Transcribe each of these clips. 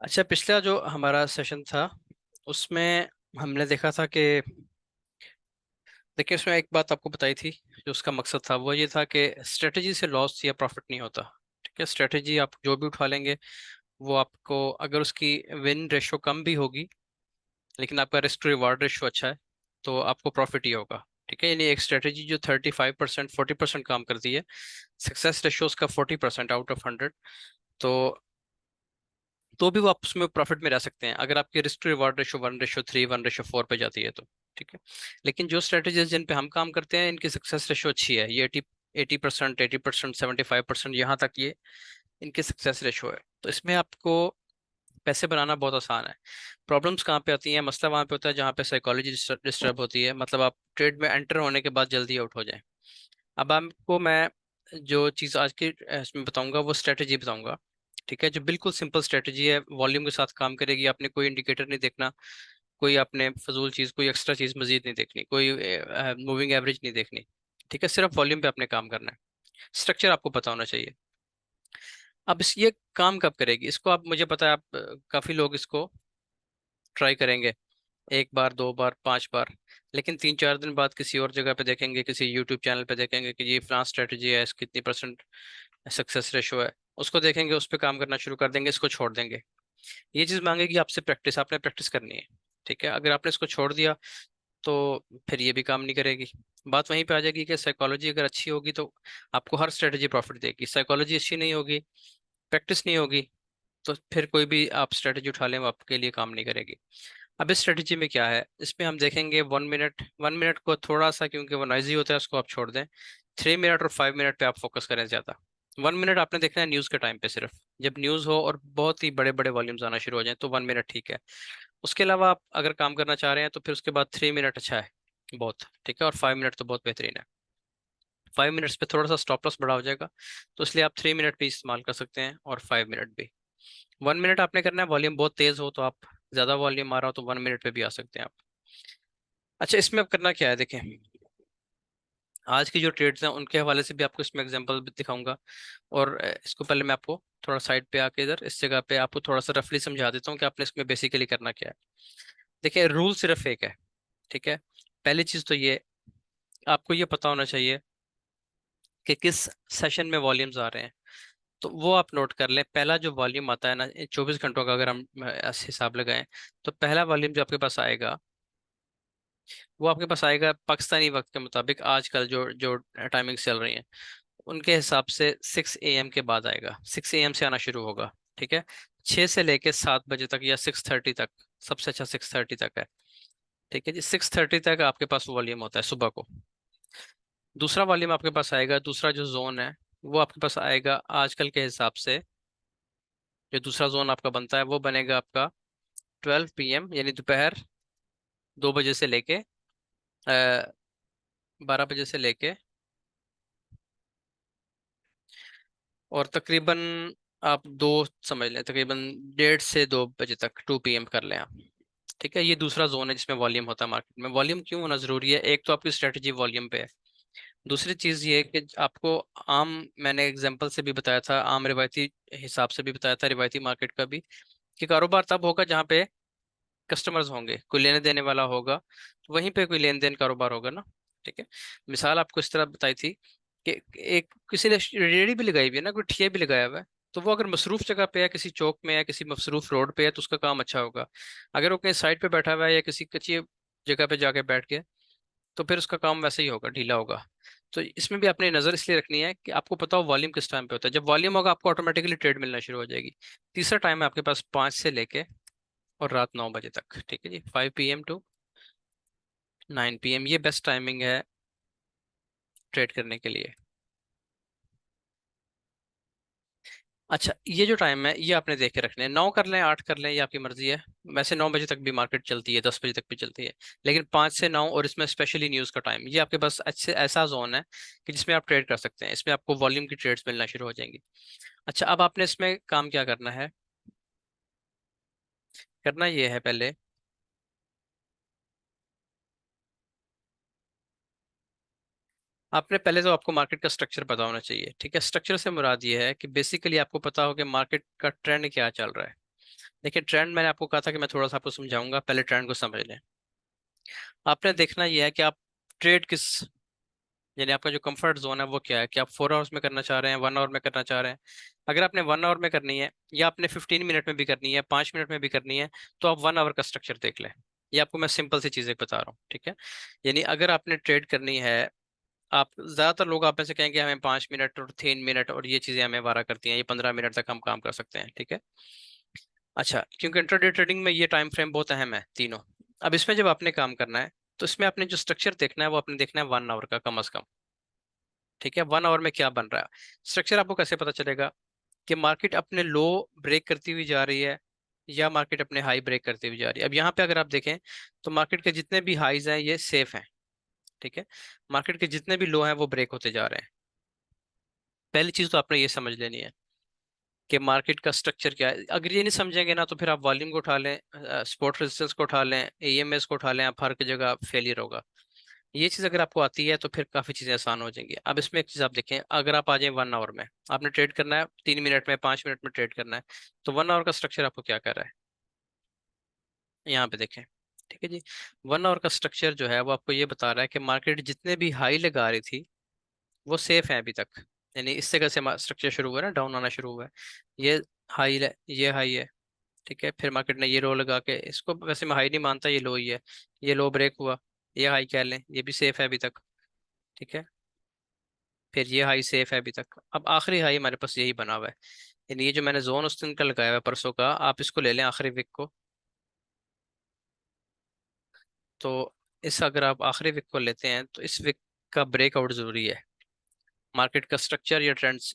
अच्छा, पिछला जो हमारा सेशन था उसमें हमने देखा था कि देखिए, उसमें एक बात आपको बताई थी। जो उसका मकसद था वो ये था कि स्ट्रेटजी से लॉस या प्रॉफिट नहीं होता। ठीक है, स्ट्रेटजी आप जो भी उठा लेंगे वो आपको, अगर उसकी विन रेशो कम भी होगी लेकिन आपका रिस्क टू रिवार्ड रेशो अच्छा है तो आपको प्रॉफिट ही होगा। ठीक है, यानी एक स्ट्रेटजी जो 35% 40% काम करती है, सक्सेस रेशो उसका 40% आउट ऑफ 100, तो भी वो आप उसमें प्रॉफिट में रह सकते हैं अगर आपकी रिस्क टू रिवार्ड रेशो 1:3 1:4 पे जाती है तो। ठीक है, लेकिन जो स्ट्रेटजीज जिन पे हम काम करते हैं इनकी सक्सेस रेशो अच्छी है। ये 80% 80% 75% यहाँ तक ये इनकी सक्सेस रेशो है, तो इसमें आपको पैसे बनाना बहुत आसान है। प्रॉब्लम्स कहाँ पे आती हैं, मसला वहाँ पे होता है जहाँ पे साइकोलॉजी डिस्टर्ब होती है, मतलब आप ट्रेड में एंटर होने के बाद जल्दी आउट हो जाए। अब आपको मैं जो चीज़ आज की इसमें बताऊंगा वो स्ट्रेटजी बताऊंगा। ठीक है, जो बिल्कुल सिंपल स्ट्रेटजी है, वॉल्यूम के साथ काम करेगी। आपने कोई इंडिकेटर नहीं देखना, कोई आपने फजूल चीज़, कोई एक्स्ट्रा चीज़ मजीद नहीं देखनी, कोई मूविंग एवरेज नहीं देखनी। ठीक है, सिर्फ वॉल्यूम पे आपने काम करना है। स्ट्रक्चर आपको पता होना चाहिए। अब ये काम कब करेगी, इसको आप, मुझे पता है आप काफ़ी लोग इसको ट्राई करेंगे, एक बार, दो बार, 5 बार, लेकिन 3 4 दिन बाद किसी और जगह पे देखेंगे, किसी यूट्यूब चैनल पे देखेंगे कि ये फ्लान स्ट्रेटजी है, इसकी कितनी परसेंट सक्सेस रेशो है, उसको देखेंगे, उस पर काम करना शुरू कर देंगे, इसको छोड़ देंगे। ये चीज़ मांगेगी आपसे प्रैक्टिस, आपने प्रैक्टिस करनी है। ठीक है, अगर आपने इसको छोड़ दिया तो फिर ये भी काम नहीं करेगी। बात वहीं पे आ जाएगी कि साइकोलॉजी अगर अच्छी होगी तो आपको हर स्ट्रेटजी प्रॉफिट देगी, साइकोलॉजी अच्छी नहीं होगी, प्रैक्टिस नहीं होगी, तो फिर कोई भी आप स्ट्रेटजी उठा लें वो आपके लिए काम नहीं करेगी। अब इस स्ट्रेटजी में क्या है, इसमें हम देखेंगे 1 मिनट। 1 मिनट को थोड़ा सा, क्योंकि वो नॉइजी होता है, उसको आप छोड़ दें। 3 मिनट और 5 मिनट पे आप फोकस करें ज़्यादा। 1 मिनट आपने देखना है न्यूज़ के टाइम पे, सिर्फ जब न्यूज़ हो और बहुत ही बड़े बड़े वॉल्यूम्स आना शुरू हो जाए तो 1 मिनट ठीक है। उसके अलावा आप अगर काम करना चाह रहे हैं तो फिर उसके बाद 3 मिनट अच्छा है, बहुत ठीक है, और 5 मिनट तो बहुत बेहतरीन है। 5 मिनट्स पे थोड़ा सा स्टॉप लॉस बड़ा हो जाएगा, तो इसलिए आप 3 मिनट भी इस्तेमाल कर सकते हैं और 5 मिनट भी। 1 मिनट आपने करना है, वॉल्यूम बहुत तेज हो तो आप, ज्यादा वॉल्यूम आ रहा हो तो 1 मिनट पे भी आ सकते हैं आप। अच्छा, इसमें अब करना क्या है देखें, आज की जो ट्रेड्स हैं उनके हवाले से भी आपको इसमें एग्जांपल भी दिखाऊंगा। और इसको पहले मैं आपको थोड़ा साइड पे आके इधर इस जगह पे आपको थोड़ा सा रफली समझा देता हूँ कि आपने इसमें बेसिकली करना क्या है। देखिए, रूल सिर्फ एक है। ठीक है, पहली चीज तो ये, आपको ये पता होना चाहिए कि किस सेशन में वॉल्यूम्स आ रहे हैं। तो वो आप नोट कर लें। पहला जो वॉल्यूम आता है ना 24 घंटों का, अगर हम ऐसे हिसाब लगाएं, तो पहला वॉल्यूम जो आपके पास आएगा वो आपके पास आएगा पाकिस्तानी वक्त के मुताबिक, आजकल जो जो टाइमिंग चल रही है उनके हिसाब से 6 AM के बाद आएगा, 6 AM से आना शुरू होगा। ठीक है, 6 से लेके 7 बजे तक या 6:30 तक, सबसे अच्छा 6:30 तक है। ठीक है जी, 6:30 तक आपके पास वॉल्यूम होता है सुबह को। दूसरा वॉल्यूम आपके पास आएगा, दूसरा जो जोन है वो आपके पास आएगा आजकल के हिसाब से। जो दूसरा जोन आपका बनता है वो बनेगा आपका 12 PM, यानी दोपहर 2 बजे से लेके 12 बजे से लेके, और तकरीबन आप दो, समझ लें तकरीबन 1:30 से 2 बजे तक, 2 PM कर लें आप। ठीक है, ये दूसरा जोन है जिसमें वॉल्यूम होता है। मार्केट में वॉल्यूम क्यों होना जरूरी है, एक तो आपकी स्ट्रेटजी वॉल्यूम पे है, दूसरी चीज ये है कि आपको आम, मैंने एग्जांपल से भी बताया था, आम रिवायती हिसाब से भी बताया था, रिवायती मार्केट का भी, कि कारोबार तब होगा जहाँ पे कस्टमर्स होंगे, कोई लेने देने वाला होगा, तो वहीं पे कोई लेन देन कारोबार होगा ना। ठीक है, मिसाल आपको इस तरह बताई थी कि एक किसी ने रेडी भी लगाई हुई है ना, कोई ठिया भी लगाया हुआ है, तो वो अगर मसरूफ जगह पे है, किसी चौक में है, किसी मसरूफ रोड पे है, तो उसका काम अच्छा होगा। अगर वो कहीं साइड पे बैठा हुआ है या किसी कच्ची जगह पे जाके बैठ के, तो फिर उसका काम वैसे ही होगा, ढीला होगा। तो इसमें भी अपनी नजर इसलिए रखनी है कि आपको पता हो वॉल्यूम किस टाइम पे होता है। जब वॉल्यूम होगा आपको ऑटोमेटिकली ट्रेड मिलना शुरू हो जाएगी। तीसरा टाइम है आपके पास 5 से लेके और रात 9 बजे तक। ठीक है जी, 5 PM to 9 PM, ये बेस्ट टाइमिंग है ट्रेड करने के लिए। अच्छा, ये जो टाइम है ये आपने देख के रखने हैं, 9 कर लें 8 कर लें, ये आपकी मर्जी है। वैसे 9 बजे तक भी मार्केट चलती है, 10 बजे तक भी चलती है, लेकिन 5 से 9, और इसमें स्पेशली न्यूज़ का टाइम, ये आपके पास अच्छे ऐसा जोन है कि जिसमें आप ट्रेड कर सकते हैं, इसमें आपको वॉल्यूम की ट्रेड्स मिलना शुरू हो जाएंगी। अच्छा, अब आपने इसमें काम क्या करना है, करना ये है पहले, आपने पहले तो आपको मार्केट का स्ट्रक्चर पता होना चाहिए। ठीक है, स्ट्रक्चर से मुराद ये है कि बेसिकली आपको पता हो कि मार्केट का ट्रेंड क्या चल रहा है। देखिए ट्रेंड मैंने आपको कहा था कि मैं थोड़ा सा आपको समझाऊंगा, पहले ट्रेंड को समझ लें। आपने देखना यह है कि आप ट्रेड किस, यानी आपका जो कंफर्ट जोन है वो क्या है, कि आप 4 आवर्स में करना चाह रहे हैं, 1 आवर में करना चाह रहे हैं। अगर आपने 1 आवर में करनी है, या आपने 15 मिनट में भी करनी है, 5 मिनट में भी करनी है, तो आप 1 आवर का स्ट्रक्चर देख लें। ये आपको मैं सिंपल सी चीजें बता रहा हूँ, ठीक है। यानी अगर आपने ट्रेड करनी है, आप ज्यादातर लोग आप में से कहेंगे हमें 5 मिनट और 3 मिनट और ये चीजें हमें वारा करती हैं, ये 15 मिनट तक हम काम कर सकते हैं, ठीक है। अच्छा, क्योंकि इंट्राडे ट्रेडिंग में ये टाइम फ्रेम बहुत अहम है तीनों। अब इसमें जब आपने काम करना है, तो इसमें आपने जो स्ट्रक्चर देखना है वो आपने देखना है 1 आवर का कम अज कम, ठीक है। 1 आवर में क्या बन रहा है, स्ट्रक्चर आपको कैसे पता चलेगा कि मार्केट अपने लो ब्रेक करती हुई जा रही है, या मार्केट अपने हाई ब्रेक करती हुई जा रही है। अब यहाँ पे अगर आप देखें, तो मार्केट के जितने भी हाईज हैं ये सेफ हैं, ठीक है। मार्केट के जितने भी लो हैं वो ब्रेक होते जा रहे हैं। पहली चीज तो आपने ये समझ लेनी है कि मार्केट का स्ट्रक्चर क्या है। अगर ये नहीं समझेंगे ना, तो फिर आप वॉल्यूम को उठा लें, स्पॉट रेजिस्टेंस को उठा लें, एएमएस को उठा लें, आप हर की जगह फेलियर होगा। ये चीज अगर आपको आती है तो फिर काफी चीजें आसान हो जाएंगी। अब इसमें एक चीज आप देखें, अगर आप आ जाए 1 आवर में, आपने ट्रेड करना है 3 मिनट में, 5 मिनट में ट्रेड करना है, तो 1 आवर का स्ट्रक्चर आपको क्या कर रहा है, यहाँ पे देखें, ठीक है जी। 1 आवर का स्ट्रक्चर जो है वो आपको ये बता रहा है कि मार्केट जितने भी हाई लगा रही थी वो सेफ है अभी तक। यानी इस जगह से स्ट्रक्चर शुरू हुआ है ना, डाउन आना शुरू हुआ है। ये हाई है, ये हाई है, ठीक है। फिर मार्केट ने ये लो लगा के, इसको वैसे मैं हाई नहीं मानता, ये लो ही है, ये लो ब्रेक हुआ, ये हाई कह लें, ये भी सेफ है अभी तक, ठीक है। फिर ये हाई सेफ है अभी तक। अब आखिरी हाई हमारे पास यही बना हुआ है। यानी ये जो मैंने जोन उस दिन का लगाया हुआ है परसों का, आप इसको ले लें आखिरी विक को। तो इस, अगर आप आखिरी विक को लेते हैं, तो इस विक का ब्रेकआउट जरूरी है मार्केट का स्ट्रक्चर या ट्रेंड्स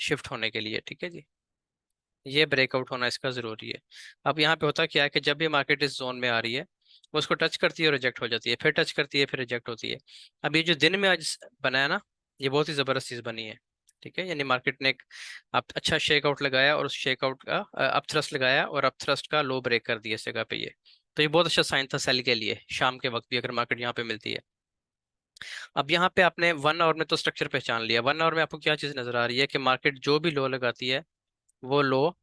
शिफ्ट होने के लिए, ठीक है जी। ये ब्रेकआउट होना इसका जरूरी है। अब यहाँ पे होता क्या है कि जब भी मार्केट इस जोन में आ रही है, वो उसको टच करती है और रिजेक्ट हो जाती है, फिर टच करती है, फिर रिजेक्ट होती है। अब ये जो दिन में आज बना है ना, ये बहुत ही जबरदस्त चीज बनी है, ठीक है। यानी मार्केट ने एक आप अच्छा शेक आउट लगाया, और उस शेक आउट का अप थ्रस्ट लगाया, और अप थ्रस्ट का लो ब्रेक कर दिया इस जगह पे ये। तो ये बहुत अच्छा साइन था सेल के लिए, शाम के वक्त भी अगर मार्केट यहाँ पे मिलती है। अब यहाँ पे आपने 1 आवर में तो स्ट्रक्चर पहचान लिया, 1 आवर में आपको क्या चीज नजर आ रही है कि मार्केट जो भी लो लगाती है वो लो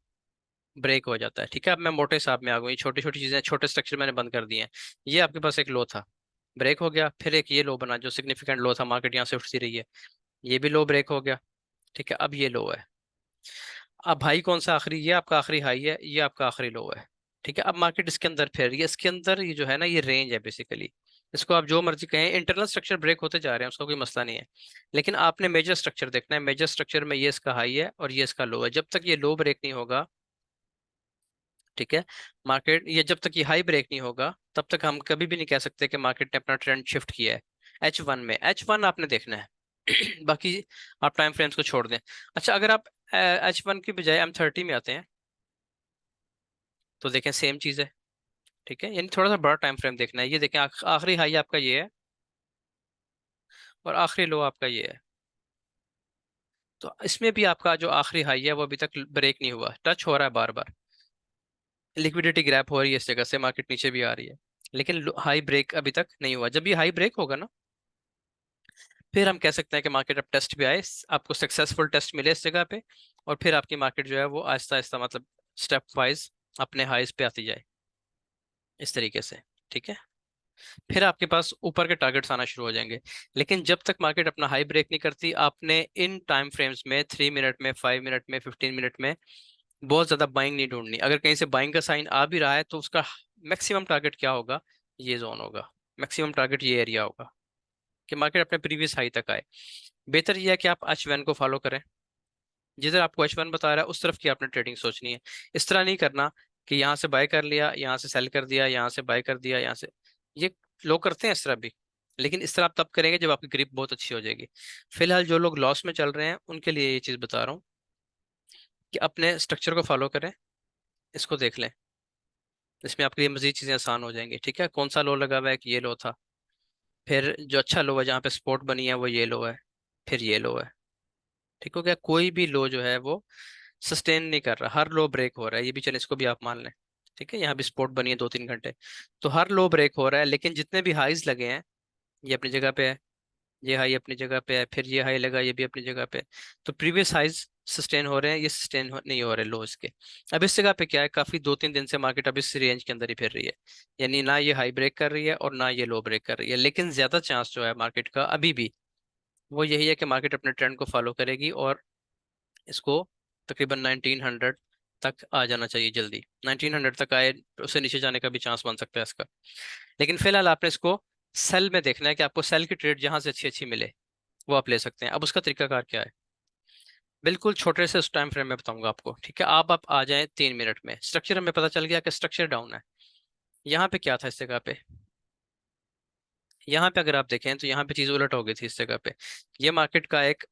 ब्रेक हो जाता है, ठीक है। अब मैं मोटे हिसाब में आ गई, छोटी छोटी चीजें, छोटे स्ट्रक्चर मैंने बंद कर दिए हैं। ये आपके पास एक लो था, ब्रेक हो गया, फिर एक ये लो बना जो सिग्निफिकेंट लो था, मार्केट यहाँ से उठती रही है, ये भी लो ब्रेक हो गया, ठीक है। अब ये लो है। अब हाई कौन सा आखिरी, ये आपका आखिरी हाई है, ये आपका आखिरी लो है, ठीक है। अब मार्केट इसके अंदर, फिर ये इसके अंदर, ये जो है ना ये रेंज है बेसिकली। इसको आप जो मर्जी कहें, इंटरनल स्ट्रक्चर ब्रेक होते जा रहे हैं, उसका कोई मसला नहीं है। लेकिन आपने मेजर स्ट्रक्चर देखना है, मेजर स्ट्रक्चर में ये इसका हाई है और ये इसका लो है। जब तक ये लो ब्रेक नहीं होगा, ठीक है, मार्केट, ये जब तक ये हाई ब्रेक नहीं होगा, तब तक हम कभी भी नहीं कह सकते कि मार्केट ने अपना ट्रेंड शिफ्ट किया है। H1 में, H1 आपने देखना है बाकी आप टाइम फ्रेम्स को छोड़ दें। अच्छा, अगर आप H1 की बजाय M30 में आते हैं, तो देखें सेम चीज़ है, ठीक है। यानी थोड़ा सा बड़ा टाइम फ्रेम देखना है। ये देखें आखिरी हाई आपका ये है, और आखिरी लो आपका ये है। तो इसमें भी आपका जो आखिरी हाई है वो अभी तक ब्रेक नहीं हुआ, टच हो रहा है बार बार, लिक्विडिटी ग्रैप हो रही है इस जगह से, मार्केट नीचे भी आ रही है, लेकिन हाई ब्रेक अभी तक नहीं हुआ। जब ये हाई ब्रेक होगा ना, फिर हम कह सकते हैं कि मार्केट अब टेस्ट पे आए, आपको सक्सेसफुल टेस्ट मिले इस जगह पे, और फिर आपकी मार्केट जो है वो आहिस्ता आहिस्ता, मतलब स्टेप वाइज अपने हाईज पे आती जाए, इस तरीके से, ठीक है। फिर आपके पास ऊपर के टारगेट्स आना शुरू हो जाएंगे। लेकिन जब तक मार्केट अपना हाई ब्रेक नहीं करती, आपने इन टाइम फ्रेम्स में 3 मिनट में, 5 मिनट में, 15 मिनट में बहुत ज्यादा बाइंग नहीं ढूंढनी। अगर कहीं से बाइंग का साइन आ भी रहा है, तो उसका मैक्सिमम टारगेट क्या होगा, ये जोन होगा, मैक्सिमम टारगेट ये एरिया होगा, कि मार्केट अपने प्रीवियस हाई तक आए। बेहतर यह है कि आप H1 को फॉलो करें, जिधर आपको H1 बता रहा है उस तरफ की आपने ट्रेडिंग सोचनी है। इस तरह नहीं करना कि यहाँ से बाय कर लिया, यहाँ से सेल कर दिया, यहाँ से बाय कर दिया, यहाँ से, ये लोग करते हैं इस तरह भी। लेकिन इस तरह आप तब करेंगे जब आपकी ग्रिप बहुत अच्छी हो जाएगी। फिलहाल जो लोग लॉस में चल रहे हैं उनके लिए ये चीज़ बता रहा हूँ कि अपने स्ट्रक्चर को फॉलो करें, इसको देख लें, इसमें आपके लिए मजीद चीज़ें आसान हो जाएंगी, ठीक है। कौन सा लो लगा हुआ है, कि ये लो था, फिर जो अच्छा लो है जहाँ पे सपोर्ट बनी है वो ये लो है, फिर ये लो है, ठीक हो गया। कोई भी लो जो है वो सस्टेन नहीं कर रहा, हर लो ब्रेक हो रहा है, ये भी चले, इसको भी आप मान लें, ठीक है। यहाँ भी सपोर्ट बनी है 2-3 घंटे, तो हर लो ब्रेक हो रहा है। लेकिन जितने भी हाईज लगे हैं, ये अपनी जगह पे है, ये हाई अपनी जगह पे है, फिर ये हाई लगा, ये भी अपनी जगह पे है। तो प्रीवियस हाईज सस्टेन हो रहे हैं, ये सस्टेन नहीं हो रहे लोज के। अब इस जगह पे क्या है, काफी 2-3 दिन से मार्केट अब इस रेंज के अंदर ही फिर रही है, यानी ना ये हाई ब्रेक कर रही है और ना ये लो ब्रेक कर रही है। लेकिन ज्यादा चांस जो है मार्केट का अभी भी वो यही है कि मार्केट अपने ट्रेंड को फॉलो करेगी और इसको तकरीबन 1900 तक आ जाना चाहिए जल्दी। 1900 तक आए, उससे नीचे जाने का भी चांस बन सकता है इसका। लेकिन फिलहाल आपने इसको सेल में देखना है कि आपको सेल की ट्रेड जहां से अच्छी अच्छी मिले वो आप ले सकते हैं। अब उसका तरीकाकार क्या है, बिल्कुल छोटे से उस टाइम फ्रेम में बताऊंगा आपको, ठीक है। आप आ जाएं 3 मिनट में, स्ट्रक्चर हमें पता चल गया कि स्ट्रक्चर डाउन है। यहाँ पे क्या था इस जगह पे, यहाँ पे अगर आप देखें तो यहाँ पे चीज उलट हो गई थी इस जगह पे। ये मार्केट का एक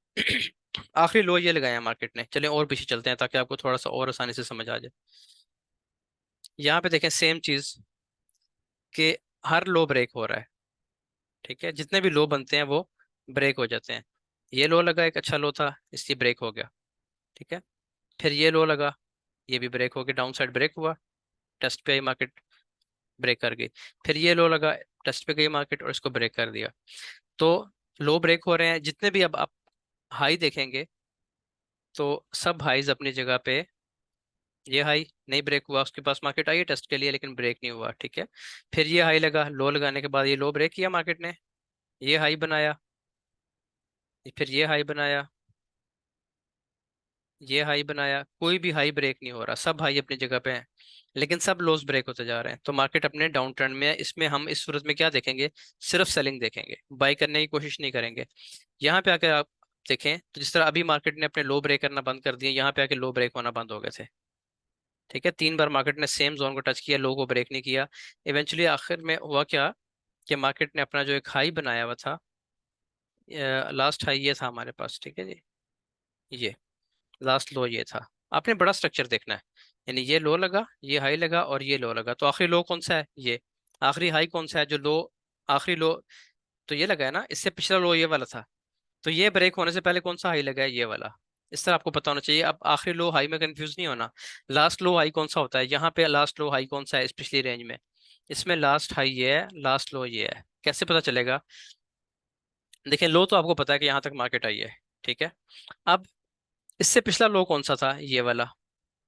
आखिरी लो ये लगाया मार्केट ने। चलें और पीछे चलते हैं ताकि आपको थोड़ा सा और आसानी से समझ आ जाए। यहाँ पे देखें सेम चीज कि हर लो ब्रेक हो रहा है, ठीक है। जितने भी लो बनते हैं वो ब्रेक हो जाते हैं। ये लो लगा, एक अच्छा लो था, इसलिए ब्रेक हो गया, ठीक है। फिर ये लो लगा, ये भी ब्रेक हो गया, डाउन साइड ब्रेक हुआ, टेस्ट पे आई मार्केट, ब्रेक कर गई। फिर ये लो लगा, टेस्ट पे गई मार्केट और इसको ब्रेक कर दिया। तो लो ब्रेक हो रहे हैं जितने भी। अब आप हाई देखेंगे तो सब हाईज अपनी जगह पे, ये हाई नहीं ब्रेक हुआ, उसके पास मार्केट आई है टेस्ट के लिए लेकिन ब्रेक नहीं हुआ, ठीक है। फिर ये हाई लगा, लो लगाने के बाद ये लो ब्रेक किया मार्केट ने, ये हाई बनाया, फिर ये हाई बनाया, ये हाई बनाया, कोई भी हाई ब्रेक नहीं हो रहा, सब हाई अपनी जगह पे हैं लेकिन सब लोस ब्रेक होते जा रहे हैं। तो मार्केट अपने डाउन ट्रेंड में है। इसमें हम इस सूरत में क्या देखेंगे, सिर्फ सेलिंग देखेंगे, बाई करने की कोशिश नहीं करेंगे। यहाँ पे आकर आप देखें तो जिस तरह अभी मार्केट ने अपने लो ब्रेक करना बंद कर दिए, यहाँ पे आके लो ब्रेक होना बंद हो गए थे, ठीक है। 3 बार मार्केट ने सेम जोन को टच किया, लो को ब्रेक नहीं किया। इवेंचुअली आखिर में हुआ क्या कि मार्केट ने अपना जो एक हाई बनाया हुआ था, लास्ट हाई ये था हमारे पास, ठीक है जी, ये लास्ट लो ये था। आपने बड़ा स्ट्रक्चर देखना है, यानी ये लो लगा, ये हाई लगा और ये लो लगा, तो आखिरी लो कौन सा है, ये आखिरी हाई कौन सा है, जो लो आखिरी लो तो ये लगा है ना, इससे पिछला लो ये वाला था। तो ये ब्रेक होने से पहले कौन सा हाई लगा है, ये वाला। इस तरह आपको पता होना चाहिए। अब आखिरी लो हाई में कंफ्यूज नहीं होना। लास्ट लो हाई कौन सा होता है, यहाँ पे लास्ट लो हाई कौन सा है इस पिछली रेंज में, इसमें लास्ट हाई ये है, लास्ट लो ये है। कैसे पता चलेगा, देखिए लो तो आपको पता है कि यहाँ तक मार्केट आई है, ठीक है। अब इससे पिछला लो कौन सा था, ये वाला,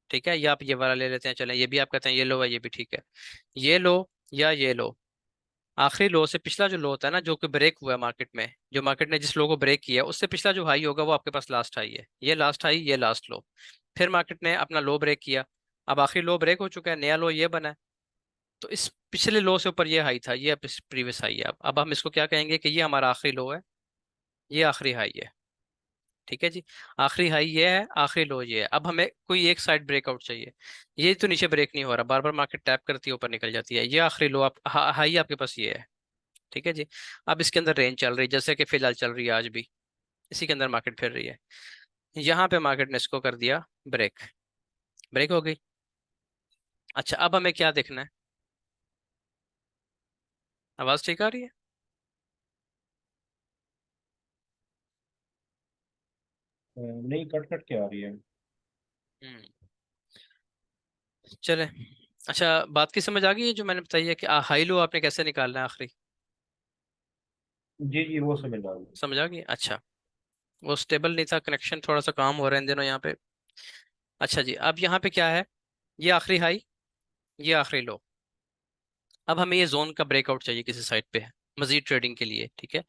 ठीक है। या आप ये वाला ले लेते हैं, चलें ये भी आप कहते हैं ये लो है, ये भी ठीक है। ये लो या ये लो, आखिरी लो से पिछला जो लो होता है ना, जो कि ब्रेक हुआ है मार्केट में, जो मार्केट ने जिस लो को ब्रेक किया है उससे पिछला जो हाई होगा वो आपके पास लास्ट हाई है। ये लास्ट हाई, ये लास्ट लो। फिर मार्केट ने अपना लो ब्रेक किया, अब आखिरी लो ब्रेक हो चुका है, नया लो ये बना है। तो इस पिछले लो से ऊपर ये हाई था, ये प्रीवियस हाई है। अब हम इसको क्या कहेंगे कि ये हमारा आखिरी लो है, ये आखिरी हाई है, ठीक है जी। आखिरी हाई ये है, आखिरी लो ये है। अब हमें कोई एक साइड ब्रेकआउट चाहिए, ये तो नीचे ब्रेक नहीं हो रहा, बार बार मार्केट टैप करती है ऊपर निकल जाती है। ये आखिरी लो आप हाई आपके पास ये है, ठीक है जी। अब इसके अंदर रेंज चल रही है जैसे कि फिलहाल चल रही है आज भी, इसी के अंदर मार्केट फिर रही है। यहाँ पे मार्केट ने इसको कर दिया ब्रेक, ब्रेक हो गई। अच्छा अब हमें क्या देखना है, आवाज ठीक आ रही है। नहीं, कट कट के आ रही है। हम्म, चले। अच्छा बात की समझ आ गई है जो मैंने बताई है कि हाई लो आपने कैसे निकालना है आखिरी, जी जी, वो समझ आ गई। समझ आ गई। अच्छा वो स्टेबल नहीं था, कनेक्शन थोड़ा सा काम हो रहा है इन दिनों यहाँ पे। अच्छा जी, अब यहाँ पे क्या है, ये आखिरी हाई, ये आखिरी लो। अब हमें ये जोन का ब्रेकआउट चाहिए किसी साइड पे मजीद ट्रेडिंग के लिए, ठीक है।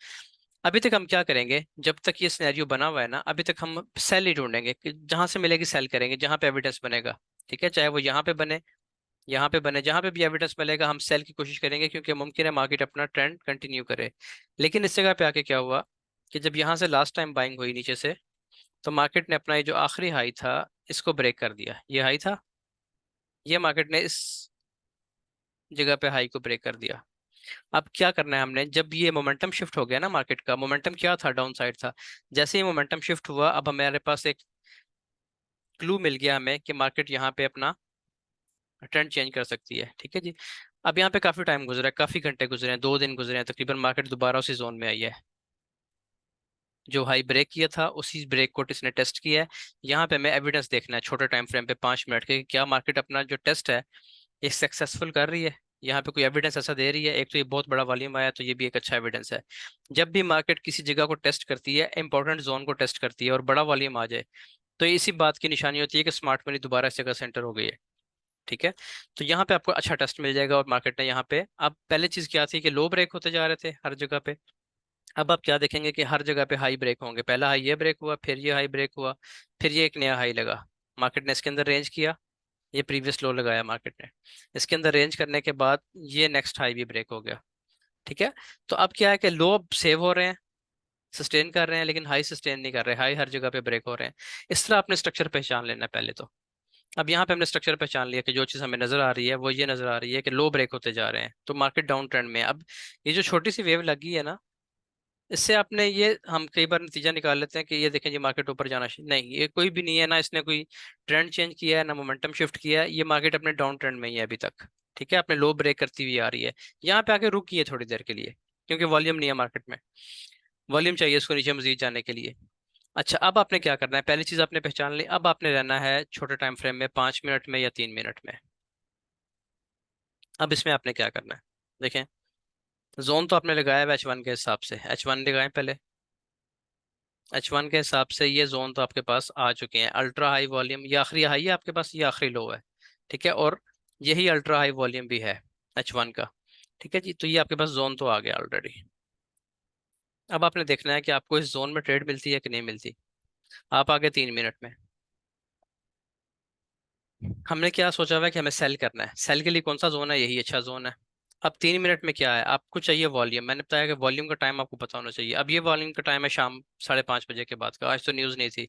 अभी तक हम क्या करेंगे, जब तक ये सिनेरियो बना हुआ है ना, अभी तक हम सेल ही ढूंढेंगे कि जहां से मिलेगी सेल करेंगे, जहां पे एविडेंस बनेगा, ठीक है। चाहे वो यहाँ पे बने, यहाँ पे बने, जहां पे भी एविडेंस मिलेगा हम सेल की कोशिश करेंगे, क्योंकि मुमकिन है मार्केट अपना ट्रेंड कंटिन्यू करे। लेकिन इस जगह पे आके क्या हुआ कि जब यहाँ से लास्ट टाइम बाइंग हुई नीचे से, तो मार्केट ने अपना ये जो आखिरी हाई था इसको ब्रेक कर दिया, ये हाई था, ये मार्केट ने इस जगह पे हाई को ब्रेक कर दिया। अब क्या करना है हमने, जब ये मोमेंटम शिफ्ट हो गया ना, मार्केट का मोमेंटम क्या था, डाउन साइड था। जैसे ही मोमेंटम शिफ्ट हुआ, अब हमारे पास एक क्लू मिल गया हमें कि मार्केट यहाँ पे अपना ट्रेंड चेंज कर सकती है, ठीक है जी। अब यहाँ पे काफी टाइम गुजरा है, काफी घंटे गुजरे हैं, 2 दिन गुजरे हैं तकरीबन, मार्केट दोबारा उसी जोन में आई है। जो हाई ब्रेक किया था उसी ब्रेक को इसने टेस्ट किया है। यहाँ पे हमें एविडेंस देखना है छोटे टाइम फ्रेम पे, 5 मिनट के, कि क्या मार्केट अपना जो टेस्ट है ये सक्सेसफुल कर रही है। यहाँ पे कोई एविडेंस ऐसा दे रही है, एक तो ये बहुत बड़ा वॉल्यूम आया तो ये भी एक अच्छा एविडेंस है। जब भी मार्केट किसी जगह को टेस्ट करती है, इंपॉर्टेंट जोन को टेस्ट करती है और बड़ा वॉल्यूम आ जाए, तो इसी बात की निशानी होती है कि स्मार्ट मनी दोबारा इस जगह से एंटर हो गई है। ठीक है। तो यहाँ पे आपको अच्छा टेस्ट मिल जाएगा, और मार्केट ने यहाँ पे, अब पहले चीज क्या थी कि लो ब्रेक होते जा रहे थे हर जगह पे। अब आप क्या देखेंगे कि हर जगह पे हाई ब्रेक होंगे। पहला हाई ये ब्रेक हुआ, फिर ये हाई ब्रेक हुआ, फिर ये एक नया हाई लगा। मार्केट ने इसके अंदर रेंज किया, ये प्रीवियस लो लगाया मार्केट ने, इसके अंदर रेंज करने के बाद ये नेक्स्ट हाई भी ब्रेक हो गया। ठीक है। तो अब क्या है कि लो सेव हो रहे हैं, सस्टेन कर रहे हैं, लेकिन हाई सस्टेन नहीं कर रहे, हाई हर जगह पे ब्रेक हो रहे हैं। इस तरह आपने स्ट्रक्चर पहचान लेना है पहले तो। अब यहाँ पे हमने स्ट्रक्चर पहचान लिया कि जो चीज़ हमें नजर आ रही है वो ये नजर आ रही है कि लो ब्रेक होते जा रहे हैं, तो मार्केट डाउन ट्रेंड में है। अब ये जो छोटी सी वेव लगी है ना, इससे आपने ये, हम कई बार नतीजा निकाल लेते हैं कि ये देखें, ये मार्केट ऊपर जाना नहीं, ये कोई भी नहीं है ना, इसने कोई ट्रेंड चेंज किया है ना मोमेंटम शिफ्ट किया है, ये मार्केट अपने डाउन ट्रेंड में ही है अभी तक। ठीक है, अपने लो ब्रेक करती हुई आ रही है। यहाँ पे आके रुकी है थोड़ी देर के लिए, क्योंकि वॉल्यूम नहीं है मार्केट में, वॉल्यूम चाहिए इसको नीचे मजीद जाने के लिए। अच्छा, अब आपने क्या करना है, पहली चीज आपने पहचान ली, अब आपने रहना है छोटे टाइम फ्रेम में, 5 मिनट में या 3 मिनट में। अब इसमें आपने क्या करना है, देखें, जोन तो आपने लगाया है H1 के हिसाब से, H1 लगाएं पहले। H1 के हिसाब से ये जोन तो आपके पास आ चुके हैं, अल्ट्रा हाई वॉल्यूम, ये आखिरी हाई है आपके पास, ये आखिरी लो है। ठीक है, और यही अल्ट्रा हाई वॉल्यूम भी है H1 का। ठीक है जी, तो ये आपके पास जोन तो आ गया ऑलरेडी। अब आपने देखना है कि आपको इस जोन में ट्रेड मिलती है कि नहीं मिलती। आप आगे 3 मिनट में, हमने क्या सोचा हुआ है कि हमें सेल करना है, सेल के लिए कौन सा जोन है, यही अच्छा जोन है। अब 3 मिनट में क्या है, आपको चाहिए वॉल्यूम, मैंने बताया कि वॉल्यूम का टाइम आपको पता होना चाहिए। अब ये वॉल्यूम का टाइम है शाम 5:30 बजे के बाद का, आज तो न्यूज़ नहीं थी।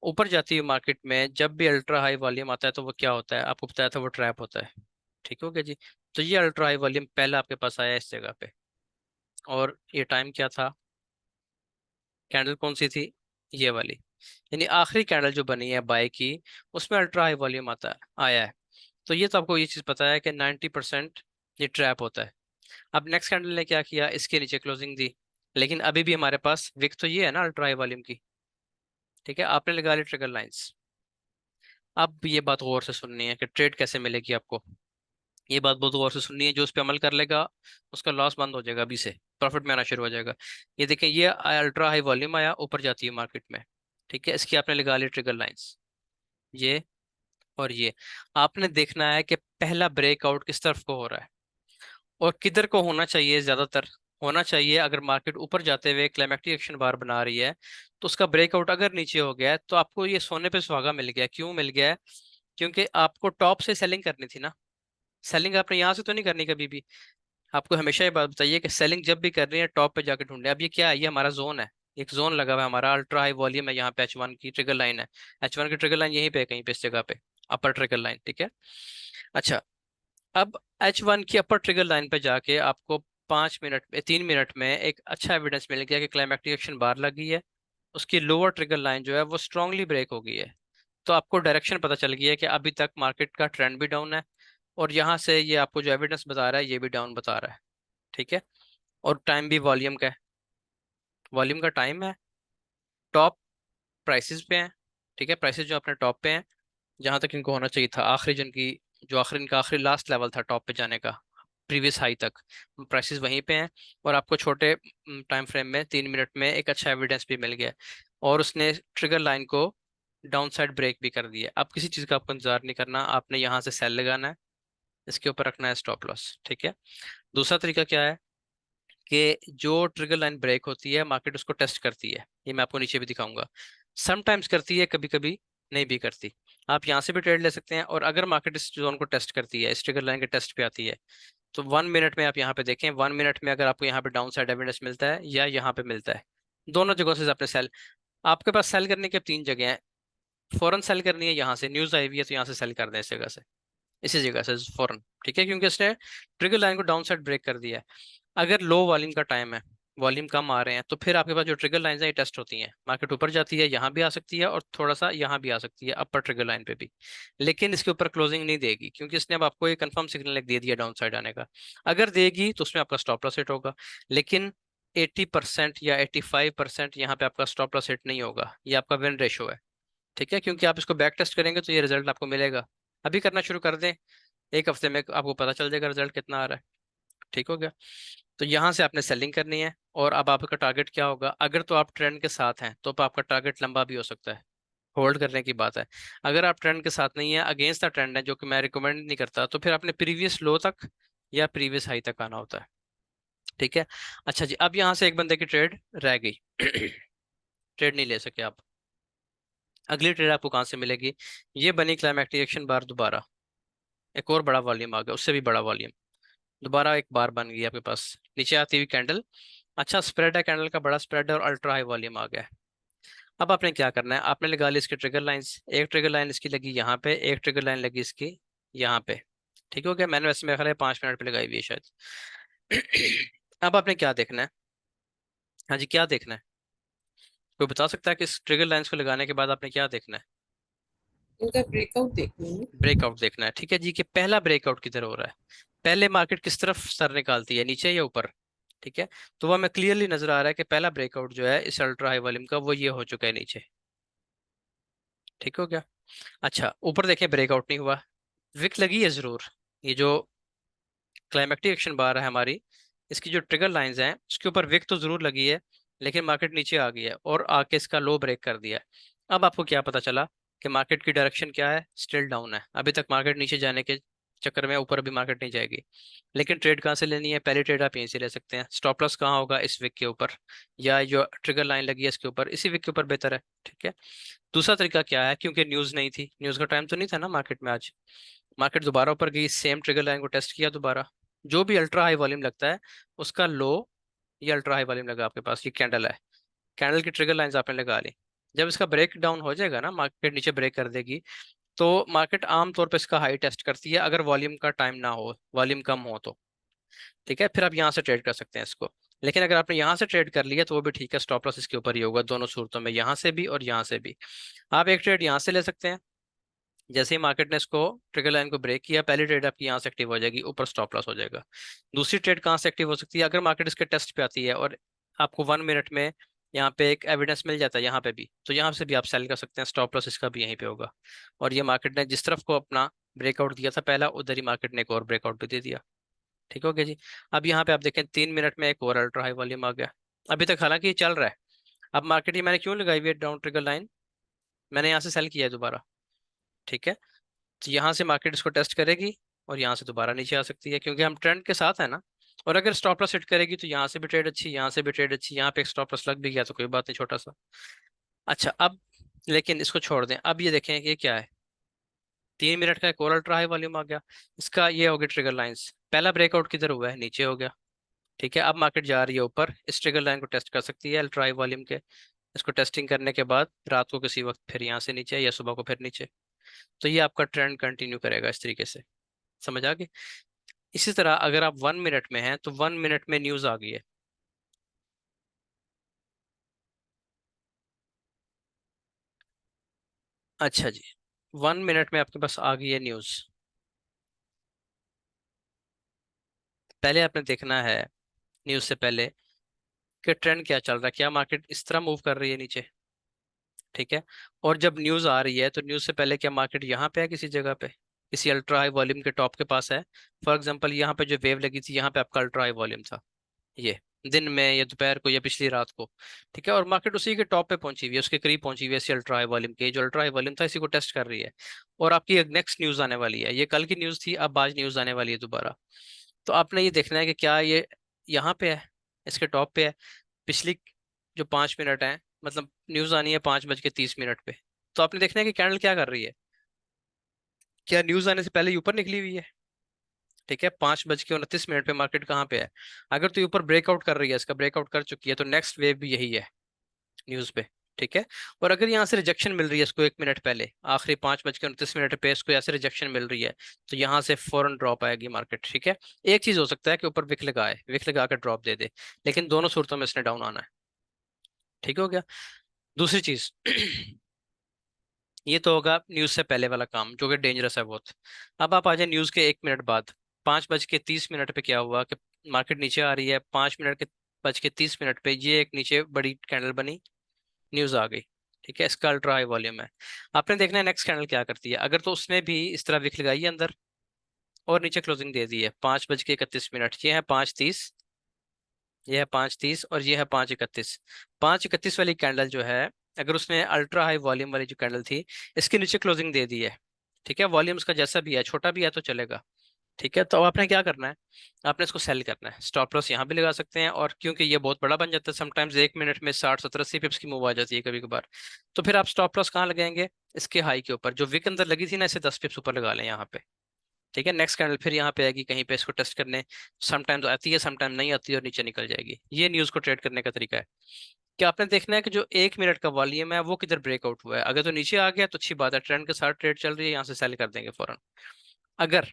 ऊपर जाती है मार्केट में, जब भी अल्ट्रा हाई वॉल्यूम आता है तो वो क्या होता है, आपको बताया था, वो ट्रैप होता है। ठीक हो गया जी। तो ये अल्ट्रा हाई वॉल्यूम पहला आपके पास आया इस जगह पे, और ये टाइम क्या था, कैंडल कौन सी थी, ये वाली, यानी आखिरी कैंडल जो बनी है बाय की, उसमें अल्ट्रा हाई वॉल्यूम आता है, आया है। तो ये तो आपको ये चीज़ पता है कि 90% ये ट्रैप होता है। अब नेक्स्ट कैंडल ने क्या किया, इसके नीचे क्लोजिंग दी, लेकिन अभी भी हमारे पास विक तो ये है ना अल्ट्रा हाई वॉल्यूम की। ठीक है, आपने लगा ली ट्रिगर लाइंस। अब ये बात गौर से सुननी है कि ट्रेड कैसे मिलेगी आपको, ये बात बहुत गौर से सुननी है। जो उस पर अमल कर लेगा उसका लॉस बंद हो जाएगा, अभी से प्रॉफिट में आना शुरू हो जाएगा। ये देखें, ये अल्ट्रा हाई वॉल्यूम आया, ऊपर जाती है मार्केट में। ठीक है, इसकी आपने लगा ली ट्रिगर लाइंस, ये और ये। आपने देखना है कि पहला ब्रेकआउट किस तरफ को हो रहा है, और किधर को होना चाहिए, ज्यादातर होना चाहिए, अगर मार्केट ऊपर जाते हुए क्लाइमेक्टिक एक्शन बार बना रही है, तो उसका ब्रेकआउट अगर नीचे हो गया है तो आपको ये सोने पे सुहागा मिल गया। क्यों मिल गया है, क्योंकि आपको टॉप से सेलिंग करनी थी ना। सेलिंग आपने यहाँ से तो नहीं करनी कभी भी। आपको हमेशा ये बात बताइए कि सेलिंग जब भी कर रही है टॉप पे जाके ढूंढे। अब ये क्या है, ये हमारा जोन है, एक जोन लगा हुआ है हमारा, अल्ट्रा हाई वॉल्यूम है, यहाँ पे H1 की ट्रिगर लाइन है। H1 की ट्रिगर लाइन यहीं पे है कहीं पे, इस जगह पे, अपर ट्रिगर लाइन। ठीक है। अच्छा, अब H1 की अपर ट्रिगर लाइन पे जाके आपको 5 मिनट में, 3 मिनट में एक अच्छा एविडेंस मिल गया कि क्लाइमेक्टिक एक्शन बार लगी है, उसकी लोअर ट्रिगर लाइन जो है वो स्ट्रांगली ब्रेक हो गई है। तो आपको डायरेक्शन पता चल गई है कि अभी तक मार्केट का ट्रेंड भी डाउन है, और यहाँ से ये आपको जो एविडेंस बता रहा है ये भी डाउन बता रहा है। ठीक है, और टाइम भी वॉल्यूम का है, वॉल्यूम का टाइम है, टॉप प्राइसेस पे हैं। ठीक है, प्राइसेस जो अपने टॉप पे हैं, जहां तक इनको होना चाहिए था, आखिरी जिनकी, जो आखिरी इनका आखिरी लास्ट लेवल था टॉप पे जाने का, प्रीवियस हाई तक, प्राइसेस वहीं पे हैं। और आपको छोटे टाइम फ्रेम में 3 मिनट में एक अच्छा एविडेंस भी मिल गया है, और उसने ट्रिगर लाइन को डाउन साइड ब्रेक भी कर दिया है। अब किसी चीज़ का आपको इंतजार नहीं करना, आपने यहाँ से सेल लगाना है, इसके ऊपर रखना है स्टॉप लॉस। ठीक है। दूसरा तरीका क्या है कि जो ट्रिगर लाइन ब्रेक होती है मार्केट उसको टेस्ट करती है, ये मैं आपको नीचे भी दिखाऊंगा। समटाइम्स करती है, कभी कभी नहीं भी करती। आप यहाँ से भी ट्रेड ले सकते हैं, और अगर मार्केट इस जोन को टेस्ट करती है, इस ट्रिगर लाइन के टेस्ट पे आती है, तो 1 मिनट में आप यहाँ पे देखें, 1 मिनट में अगर आपको यहाँ पे डाउन साइड एविडेंस मिलता है या यहाँ पे मिलता है, दोनों जगहों से आपने सेल, आपके पास सेल करने की अब 3 जगह हैं। फौरन सेल करनी है, यहाँ से न्यूज आई हुई है तो यहाँ से सेल कर दें, इस जगह से, इसी जगह से फौरन। ठीक है, क्योंकि उसने ट्रिगर लाइन को डाउन साइड ब्रेक कर दिया है। अगर लो वॉल्यूम का टाइम है, वॉल्यूम कम आ रहे हैं, तो फिर आपके पास जो ट्रिगर लाइन है ये टेस्ट होती हैं, मार्केट ऊपर जाती है, यहाँ भी आ सकती है, और थोड़ा सा यहाँ भी आ सकती है अपर ट्रिगर लाइन पे भी, लेकिन इसके ऊपर क्लोजिंग नहीं देगी, क्योंकि इसने अब आपको ये कंफर्म सिग्नल दे दिया डाउन साइड आने का। अगर देगी तो उसमें आपका स्टॉप लॉस हिट होगा, लेकिन 80% या 85% यहाँ पे आपका स्टॉप लॉस हिट नहीं होगा, ये आपका विन रेशो है। ठीक है, क्योंकि आप इसको बैक टेस्ट करेंगे तो ये रिजल्ट आपको मिलेगा। अभी करना शुरू कर दें, एक हफ्ते में आपको पता चल जाएगा रिजल्ट कितना आ रहा है। ठीक हो गया। तो यहाँ से आपने सेलिंग करनी है, और अब आपका टारगेट क्या होगा, अगर तो आप ट्रेंड के साथ हैं तो आपका टारगेट लंबा भी हो सकता है, होल्ड करने की बात है। अगर आप ट्रेंड के साथ नहीं है, अगेंस्ट द ट्रेंड है, जो कि मैं रिकमेंड नहीं करता, तो फिर आपने प्रीवियस लो तक या प्रीवियस हाई तक आना होता है। ठीक है। अच्छा जी, अब यहाँ से एक बंदे की ट्रेड रह गई। ट्रेड नहीं ले सके आप। अगली ट्रेड आपको कहाँ से मिलेगी? ये बनी क्लाइमैक्टिक एक्शन बार दोबारा, एक और बड़ा वॉल्यूम आ गया, उससे भी बड़ा वॉल्यूम, दोबारा एक बार बन गई आपके पास, नीचे आती हुई कैंडल। अच्छा स्प्रेड है, कैंडल का बड़ा स्प्रेड है और अल्ट्रा हाई वॉल्यूम आ गया है। अब आपने क्या करना है, आपने लगा ली इसकी ट्रिगर लाइंस, एक ट्रिगर लाइन इसकी लगी यहाँ पे, एक ट्रिगर लाइन लगी इसकी यहाँ पे। ठीक हो गया, मैंने वैसे मेरा ख्याल है 5 मिनट पे लगाई हुई है शायद। अब आपने क्या देखना है? हाँ जी, क्या देखना है? कोई बता सकता है कि इस ट्रिगर लाइंस को लगाने के बाद आपने क्या देखना है? इनका ब्रेकआउट देखना है। ब्रेकआउट देखना है। ठीक है जी, कि पहला ब्रेकआउट किधर हो रहा है, पहले मार्केट किस तरफ सर निकालती है, नीचे या ऊपर? ठीक है, तो वह हमें क्लियरली नजर आ रहा है कि पहला ब्रेकआउट जो है इस अल्ट्रा हाई वॉल्यूम का, वो ये हो चुका है नीचे। ठीक हो गया। अच्छा ऊपर देखें, ब्रेकआउट नहीं हुआ, विक लगी है जरूर। ये जो क्लाइमेक्टिक एक्शन बार है हमारी, इसकी जो ट्रिगर लाइंस हैं उसके ऊपर विक तो जरूर लगी है, लेकिन मार्केट नीचे आ गई है और आके इसका लो ब्रेक कर दिया है। अब आपको क्या पता चला कि मार्केट की डायरेक्शन क्या है? स्टिल डाउन है, अभी तक मार्केट नीचे जाने के चक्कर में ऊपर भी मार्केट नहीं जाएगी। लेकिन ट्रेड कहाँ से लेनी है? पहली ट्रेड आप यहीं से ले सकते हैं। स्टॉप लॉस कहाँ होगा? इस विक के ऊपर, या जो ट्रिगर लाइन लगी है इसके ऊपर, इसी विक के ऊपर बेहतर है। ठीक है। दूसरा तरीका क्या है, क्योंकि न्यूज नहीं थी, न्यूज का टाइम तो नहीं था ना मार्केट में आज, मार्केट दोबारा ऊपर गई, सेम ट्रिगर लाइन को टेस्ट किया दोबारा, जो भी अल्ट्रा हाई वॉल्यूम लगता है उसका लो, ये अल्ट्रा हाई वॉल्यूम लगा आपके पास, ये कैंडल है, कैंडल की ट्रिगर लाइंस आपने लगा ली। जब इसका ब्रेक डाउन हो जाएगा ना, मार्केट नीचे ब्रेक कर देगी, तो मार्केट आमतौर पर इसका हाई टेस्ट करती है, अगर वॉल्यूम का टाइम ना हो, वॉल्यूम कम हो तो। ठीक है, फिर आप यहाँ से ट्रेड कर सकते हैं इसको। लेकिन अगर आपने यहाँ से ट्रेड कर लिया तो वो भी ठीक है, स्टॉप लॉस इसके ऊपर ही होगा, दोनों सूरतों में, यहाँ से भी और यहाँ से भी। आप एक ट्रेड यहाँ से ले सकते हैं, जैसे ही मार्केट ने इसको ट्रिगर लाइन को ब्रेक किया, पहली ट्रेड आपकी यहाँ से एक्टिव हो जाएगी, ऊपर स्टॉप लॉस हो जाएगा। दूसरी ट्रेड कहाँ से एक्टिव हो सकती है? अगर मार्केट इसके टेस्ट पे आती है और आपको 1 मिनट में यहाँ पे एक एविडेंस मिल जाता है यहाँ पे भी, तो यहाँ से भी आप सेल कर सकते हैं, स्टॉप लॉस इसका भी यहीं पे होगा। और ये मार्केट ने जिस तरफ को अपना ब्रेकआउट दिया था पहला, उधर ही मार्केट ने एक और ब्रेकआउट भी दे दिया। ठीक हो गया जी। अब यहाँ पे आप देखें 3 मिनट में एक और अल्ट्रा हाई वॉल्यूम आ गया, अभी तक हालांकि ये चल रहा है। अब मार्केट ये मैंने क्यों लगाई हुई है डाउन ट्रिगर लाइन? मैंने यहाँ से सेल किया है दोबारा। ठीक है, तो यहाँ से मार्केट इसको टेस्ट करेगी और यहाँ से दोबारा नीचे आ सकती है, क्योंकि हम ट्रेंड के साथ है ना। और अगर स्टॉप लॉस हिट करेगी तो यहाँ से भी ट्रेड अच्छी, यहाँ से भी ट्रेड अच्छी, यहाँ पे एक स्टॉप लॉस लग भी गया तो कोई बात नहीं, छोटा सा। अच्छा अब, लेकिन इसको छोड़ दें, अब ये देखें कि ये क्या है, 3 मिनट का एक और अल्ट्रा हाई वॉल्यूम आ गया, इसका ये हो गया ट्रिगर लाइंस, पहला ब्रेकआउट किधर हुआ है? नीचे हो गया। ठीक है, अब मार्केट जा रही है ऊपर, इस ट्रिगर लाइन को टेस्ट कर सकती है अल्ट्रा हाई वॉल्यूम के, इसको टेस्टिंग करने के बाद रात को किसी वक्त फिर यहाँ से नीचे, या सुबह को फिर नीचे। तो ये आपका ट्रेंड कंटिन्यू करेगा इस तरीके से। समझ आ गई? इसी तरह अगर आप 1 मिनट में हैं तो 1 मिनट में न्यूज आ गई है। अच्छा जी, 1 मिनट में आपके पास आ गई है न्यूज। पहले आपने देखना है, न्यूज से पहले, कि ट्रेंड क्या चल रहा है, क्या मार्केट इस तरह मूव कर रही है नीचे? ठीक है। और जब न्यूज आ रही है तो न्यूज से पहले क्या मार्केट यहाँ पे है, किसी जगह पे, किसी अल्ट्रा हाई वॉल्यूम के टॉप के पास है? फॉर एग्जांपल यहाँ पे जो वेव लगी थी, यहाँ पे आपका अल्ट्रा हाई वॉल्यूम था, ये दिन में या दोपहर को या पिछली रात को। ठीक है, और मार्केट उसी के टॉप पे पहुंची हुई है, उसके करीब पहुंची हुई है, इसी अल्ट्रा हाई वॉल्यूम के, जो अल्ट्रा हाई वॉल्यूम था इसी को टेस्ट कर रही है। और आपकी एक नेक्स्ट न्यूज आने वाली है, ये कल की न्यूज थी, अब आज न्यूज आने वाली है दोबारा। तो आपने ये देखना है कि क्या ये यहाँ पे है, इसके टॉप पे है। पिछली जो 5 मिनट है, मतलब न्यूज आनी है 5:30 पे, तो आपने देखना है कि कैंडल क्या कर रही है, क्या न्यूज आने से पहले ही ऊपर निकली हुई है? ठीक है, 5:29 पे मार्केट कहाँ पे है? अगर तो ये ऊपर ब्रेकआउट कर रही है, इसका ब्रेकआउट कर चुकी है, तो नेक्स्ट वेव भी यही है न्यूज पे। ठीक है। और अगर यहाँ से रिजेक्शन मिल रही है इसको 1 मिनट पहले, आखिरी 5:29 पे इसको ऐसे रिजेक्शन मिल रही है, तो यहाँ से फौरन ड्रॉप आएगी मार्केट। ठीक है, एक चीज हो सकता है कि ऊपर विक लगाए, विक लगा कर ड्रॉप दे दे, लेकिन दोनों सूरतों में इसने डाउन आना है। ठीक हो गया। दूसरी चीज, ये तो होगा न्यूज से पहले वाला काम, जो कि डेंजरस है बहुत। अब आप आ जाए न्यूज के 1 मिनट बाद, 5:30 पे क्या हुआ कि मार्केट नीचे आ रही है, 5 मिनट के 5:30 पे ये एक नीचे बड़ी कैंडल बनी, न्यूज आ गई। ठीक है, इसका अल्ट्रा हाई वॉल्यूम है। आपने देखना है नेक्स्ट कैंडल क्या करती है, अगर तो उसने भी इस तरह विक लगाई है अंदर और नीचे क्लोजिंग दे दी है, 5:31, ये है 5:30, ये है 5:30 और ये है 5:31। 5:31 वाली कैंडल जो है, अगर उसने अल्ट्रा हाई वॉल्यूम वाली जो कैंडल थी इसके नीचे क्लोजिंग दे दी है, ठीक है, वॉल्यूम उसका जैसा भी है, छोटा भी है तो चलेगा, ठीक है, तो अब आपने क्या करना है, आपने इसको सेल करना है। स्टॉप लॉस यहाँ भी लगा सकते हैं, और क्योंकि ये बहुत बड़ा बन जाता है, समटाइम्स 1 मिनट में 60 70 80 पिप्स की मूव आ जाती है कभी कभार, तो फिर आप स्टॉप लॉस कहाँ लगाएंगे, इसके हाई के ऊपर, जो विक अंदर लगी थी ना, इसे 10 पिप्स ऊपर लगा लें यहाँ पे, ठीक है। नेक्स्ट कैंडल फिर यहाँ पे आएगी कहीं पे, इसको टेस्ट करने, समटाइम्स आती है समटाइम नहीं आती है और नीचे निकल जाएगी। ये न्यूज को ट्रेड करने का तरीका है कि आपने देखना है कि जो 1 मिनट का वॉल्यूम है वो किधर ब्रेकआउट हुआ है, अगर तो नीचे आ गया तो अच्छी बात है, ट्रेंड के साथ ट्रेड चल रही है, यहाँ से सेल कर देंगे फौरन। अगर,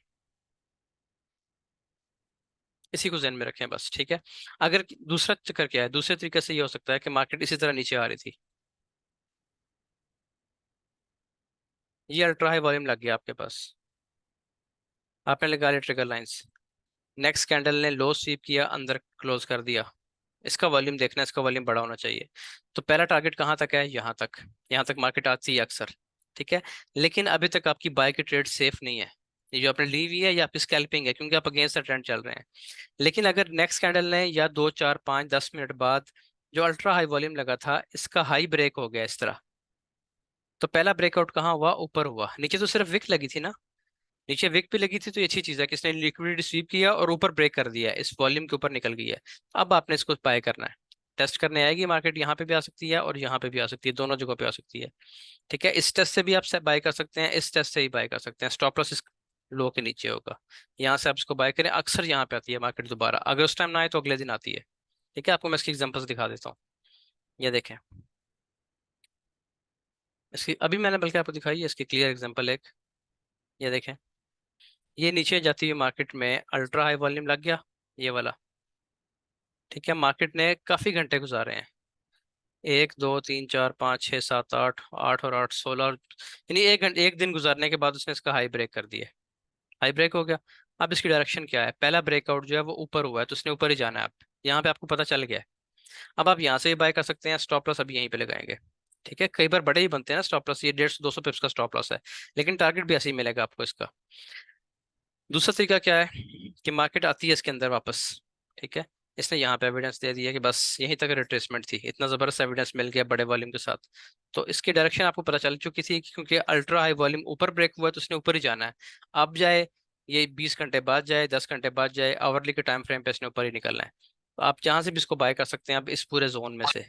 इसी को ध्यान में रखें बस, ठीक है। अगर दूसरा चक्कर क्या है, दूसरे तरीके से ये हो सकता है कि मार्केट इसी तरह नीचे आ रही थी, ये अल्ट्रा हाई वॉल्यूम लग गया आपके पास, आपने लगा लिया ट्रिगर लाइंस, नेक्स्ट कैंडल ने लो स्वीप किया, अंदर क्लोज कर दिया, इसका वॉल्यूम देखना है, इसका वॉल्यूम बड़ा होना चाहिए। तो पहला टारगेट कहाँ तक है, यहाँ तक, यहाँ तक मार्केट आती है अक्सर, ठीक है। लेकिन अभी तक आपकी बाय की ट्रेड सेफ नहीं है, ये जो आपने ली हुई है ये आपकी स्कैल्पिंग है, क्योंकि आप अगेंस्ट द ट्रेंड चल रहे हैं। लेकिन अगर नेक्स्ट कैंडल ने या 2 4 5 10 मिनट बाद जो अल्ट्रा हाई वॉल्यूम लगा था इसका हाई ब्रेक हो गया इस तरह, तो पहला ब्रेकआउट कहाँ हुआ, ऊपर हुआ, नीचे तो सिर्फ विक लगी थी ना, नीचे विक भी लगी थी, तो ये अच्छी चीज है कि इसने लिक्विडिटी स्वीप किया और ऊपर ब्रेक कर दिया है, इस वॉल्यूम के ऊपर निकल गई है। अब आपने इसको बाय करना है, टेस्ट करने आएगी मार्केट, यहाँ पे भी आ सकती है और यहाँ पे भी आ सकती है, दोनों जगह पे आ सकती है, ठीक है। इस टेस्ट से भी आप बाय कर सकते हैं, इस टेस्ट से ही बाय कर सकते हैं, स्टॉप लॉस इस लो के नीचे होगा, यहाँ से आप इसको बाय करें, अक्सर यहाँ पे आती है मार्केट दोबारा, अगर उस टाइम ना आए तो अगले दिन आती है, ठीक है। आपको मैं इसकी एग्जांपल्स दिखा देता हूँ, ये देखें, इसकी अभी मैंने बल्कि आपको दिखाई है इसकी क्लियर एग्जांपल एक, ये देखें, ये नीचे जाती हुई मार्केट में अल्ट्रा हाई वॉल्यूम लग गया, ये वाला, ठीक है। मार्केट ने काफी घंटे गुजारे हैं, 1 2 3 4 5 6 7 8, 8 और 8 16, यानी 1 घंटे 1 दिन गुजारने के बाद उसने इसका हाई ब्रेक कर दिया, हाई ब्रेक हो गया। अब इसकी डायरेक्शन क्या है, पहला ब्रेकआउट जो है वो ऊपर हुआ है, तो उसने ऊपर ही जाना है, आप यहाँ पे आपको पता चल गया है। अब आप यहाँ से भी बाय कर सकते हैं, स्टॉप लॉस अभी यहीं पे लगाएंगे, ठीक है। कई बार बड़े ही बनते हैं ना स्टॉप लॉस, ये 150 200 पिप्स का स्टॉप लॉस है, लेकिन टारगेट भी ऐसे ही मिलेगा आपको इसका। दूसरा तरीका क्या है कि मार्केट आती है इसके अंदर वापस, ठीक है, इसने यहाँ पे एविडेंस दे दिया कि बस यहीं तक रिट्रेसमेंट थी, इतना जबरदस्त एविडेंस मिल गया बड़े वॉल्यूम के साथ, तो इसकी डायरेक्शन आपको पता चल चुकी थी, क्योंकि अल्ट्रा हाई वॉल्यूम ऊपर ब्रेक हुआ है तो उसने ऊपर ही जाना है। अब जाए ये 20 घंटे बाद जाए, 10 घंटे बाद जाए, आवरली के टाइम फ्रेम पे इसने ऊपर ही निकलना है, तो आप जहां से भी इसको बाय कर सकते हैं, आप इस पूरे जोन में से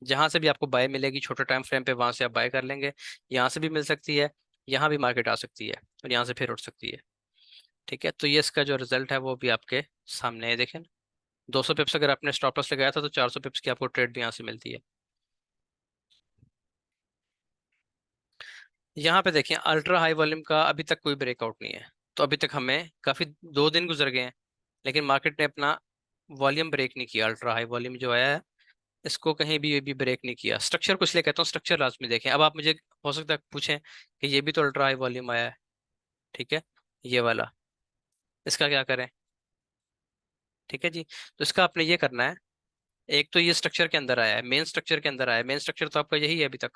जहां से भी आपको बाय मिलेगी छोटे टाइम फ्रेम पे, वहां से आप बाय कर लेंगे, यहाँ से भी मिल सकती है, यहाँ भी मार्केट आ सकती है और यहाँ से फिर उठ सकती है, ठीक है। तो ये इसका जो रिजल्ट है वो भी आपके सामने है, देखें, 200 पिप्स अगर आपने स्टॉप लॉस लगाया था तो 400 पिप्स की आपको ट्रेड भी यहाँ से मिलती है। यहाँ पे देखें अल्ट्रा हाई वॉल्यूम का अभी तक कोई ब्रेकआउट नहीं है, तो अभी तक हमें काफी 2 दिन गुजर गए हैं, लेकिन मार्केट ने अपना वॉल्यूम ब्रेक नहीं किया, अल्ट्रा हाई वॉल्यूम जो आया है इसको कहीं भी ये भी ब्रेक नहीं किया। स्ट्रक्चर को इसलिए कहता हूँ, स्ट्रक्चर लाजमी देखें। अब आप मुझे हो सकता है पूछें कि ये भी तो अल्ट्रा हाई वॉल्यूम आया है, ठीक है, ये वाला, इसका क्या करें, ठीक है जी। तो इसका आपने ये करना है, एक तो ये स्ट्रक्चर के अंदर आया है, मेन स्ट्रक्चर के अंदर आया है, मेन स्ट्रक्चर तो आपका यही है अभी तक,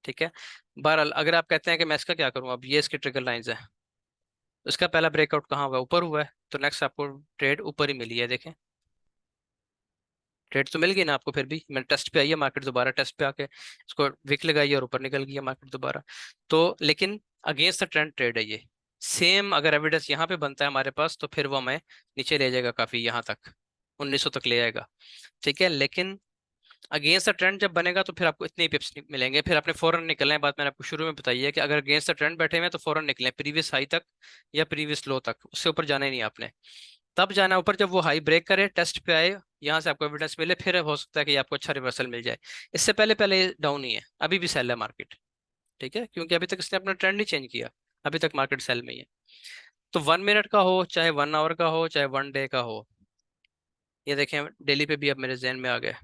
ठीक है। बहरहाल अगर आप कहते हैं कि मैं इसका क्या करूं, अब ये इसकी ट्रिगर लाइंस है, तो इसका पहला ब्रेकआउट कहाँ हुआ है, ऊपर हुआ है, तो नेक्स्ट आपको ट्रेड ऊपर ही मिली है, देखें, ट्रेड तो मिल गई ना आपको, फिर भी मैंने टेस्ट पे आई है मार्केट, दोबारा टेस्ट पे आके इसको विक लगाई और ऊपर निकल गई है मार्केट दोबारा, तो लेकिन अगेंस्ट द ट्रेंड ट्रेड है ये। सेम अगर एविडेंस यहाँ पे बनता है हमारे पास तो फिर वो हमें नीचे ले जाएगा काफी, यहाँ तक 1900 तक ले आएगा, ठीक है। लेकिन अगेंस्ट द ट्रेंड जब बनेगा तो फिर आपको इतने ही पिप्स मिलेंगे, फिर आपने फौरन निकलना है, बात मैंने आपको शुरू में बताई है कि अगर अगेंस्ट द ट्रेंड बैठे हुए हैं तो फौरन निकलें, प्रीवियस हाई तक या प्रीवियस लो तक, उससे ऊपर जाना ही नहीं आपने, तब जाना ऊपर जब वो हाई ब्रेक करे, टेस्ट पे आए, यहाँ से आपको एविडेंस मिले, फिर हो सकता है कि आपको अच्छा रिवर्सल मिल जाए। इससे पहले पहले डाउन ही है, अभी भी सेल है मार्केट, ठीक है, क्योंकि अभी तक इसने अपना ट्रेंड नहीं चेंज किया, अभी तक मार्केट सेल में ही है। तो 1 मिनट का हो चाहे 1 आवर का हो चाहे 1 डे का हो, ये देखें डेली पे भी अब मेरे जहन में आ गया,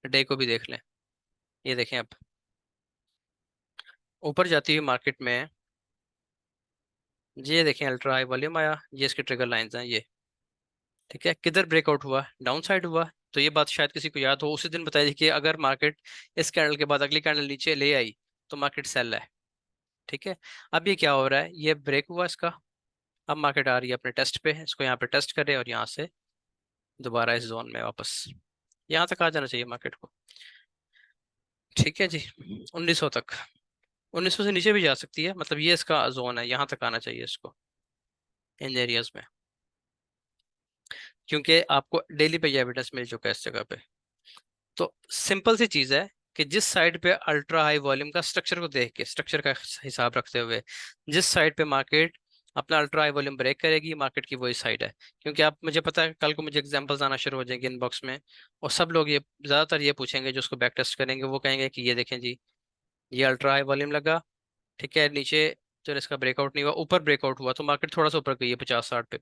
डे को भी देख लें, ये देखें अब ऊपर जाती हुई मार्केट में, ये देखें अल्ट्रा हाई वॉल्यूम आया, ये इसके ट्रिगर लाइंस हैं ये, ठीक है। किधर ब्रेकआउट हुआ, डाउन साइड हुआ, तो ये बात शायद किसी को याद हो, उसी दिन बताई थी कि अगर मार्केट इस कैंडल के बाद अगली कैंडल नीचे ले आई तो मार्केट सेल है, ठीक है। अब ये क्या हो रहा है, ये ब्रेक हुआ इसका, अब मार्केट आ रही है अपने टेस्ट पे, इसको यहाँ पे टेस्ट करे और यहाँ से दोबारा इस जोन में वापस, यहाँ तक आ जाना चाहिए मार्केट को। ठीक है जी, 1900 तक। 1900 से नीचे भी जा सकती है, मतलब ये इसका जोन है, यहाँ तक आना चाहिए इसको इन एरियाज में, क्योंकि आपको डेली पे ये एविडेंस मिल चुका है इस जगह पे। तो सिंपल सी चीज है कि जिस साइड पे अल्ट्रा हाई वॉल्यूम का स्ट्रक्चर को देख के, स्ट्रक्चर का हिसाब रखते हुए, जिस साइड पे मार्केट अपना अल्ट्रा हाई वॉल्यूम ब्रेक करेगी, मार्केट की वही साइड है। क्योंकि आप, मुझे पता है कल को मुझे एग्जांपल्स आना शुरू हो जाएंगे इनबॉक्स में, और सब लोग ये ज्यादातर ये पूछेंगे जो उसको बैक टेस्ट करेंगे, वो कहेंगे कि ये देखें जी, ये अल्ट्रा हाई वॉल्यूम लगा, ठीक है, नीचे चलो इसका ब्रेकआउट नहीं हुआ, ऊपर ब्रेकआउट हुआ तो मार्केट थोड़ा सा ऊपर गई है 50-60 पिप।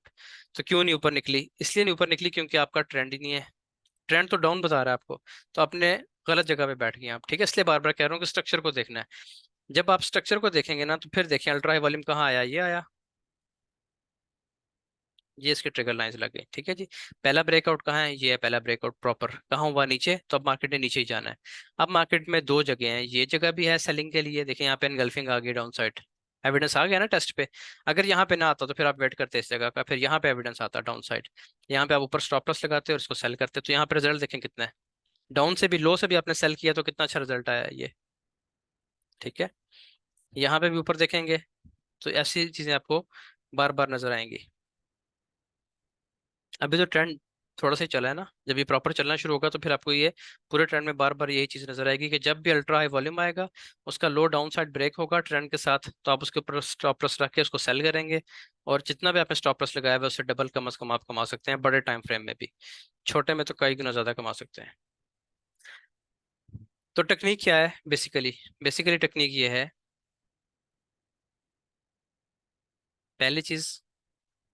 तो क्यों नहीं ऊपर निकली? इसलिए नहीं ऊपर निकली क्योंकि आपका ट्रेंड ही नहीं है, ट्रेंड तो डाउन बता रहा है आपको, तो आपने गलत जगह पे बैठ गए आप। ठीक है, इसलिए बार बार कह रहा हूँ कि स्ट्रक्चर को देखना है। जब आप स्ट्रक्चर को देखेंगे ना, तो फिर देखें अल्ट्रा हाई वॉल्यूम कहाँ आया, ये आया, ये इसके ट्रिगर लाइंस लग गई। ठीक है जी, पहला ब्रेकआउट कहाँ है, ये है पहला ब्रेकआउट प्रॉपर, कहाँ हुआ, नीचे, तो अब मार्केट ने नीचे ही जाना है। अब मार्केट में दो जगह हैं, ये जगह भी है सेलिंग के लिए, देखिए यहाँ पे एनगल्फिंग आ गई डाउन साइड, एविडेंस आ गया ना टेस्ट पे। अगर यहाँ पे ना आता तो फिर आप वेट करते इस जगह का, फिर यहाँ पे एविडेंस आता डाउन साइड, यहाँ पे आप ऊपर स्टॉप लॉस लगाते और इसको सेल करते, तो यहाँ पे रिजल्ट देखें कितना है, डाउन से भी, लो से भी आपने सेल किया तो कितना अच्छा रिजल्ट आया ये। ठीक है, यहाँ पे भी ऊपर देखेंगे तो ऐसी चीजें आपको बार बार नजर आएंगी। अभी तो ट्रेंड थोड़ा सा ही चला है ना, जब ये प्रॉपर चलना शुरू होगा तो फिर आपको ये पूरे ट्रेंड में बार बार यही चीज नजर आएगी कि जब भी अल्ट्रा हाई वॉल्यूम आएगा, उसका लो डाउन साइड ब्रेक होगा ट्रेंड के साथ, तो आप उसके ऊपर स्टॉप लॉस रख के उसको सेल करेंगे, और जितना भी आपने स्टॉप लॉस लगाया हुआ है उससे डबल कम अज कम आप कमा सकते हैं बड़े टाइम फ्रेम में भी, छोटे में तो कई गुना ज्यादा कमा सकते हैं। तो टेक्निक क्या है बेसिकली? बेसिकली टेक्निक ये है, पहली चीज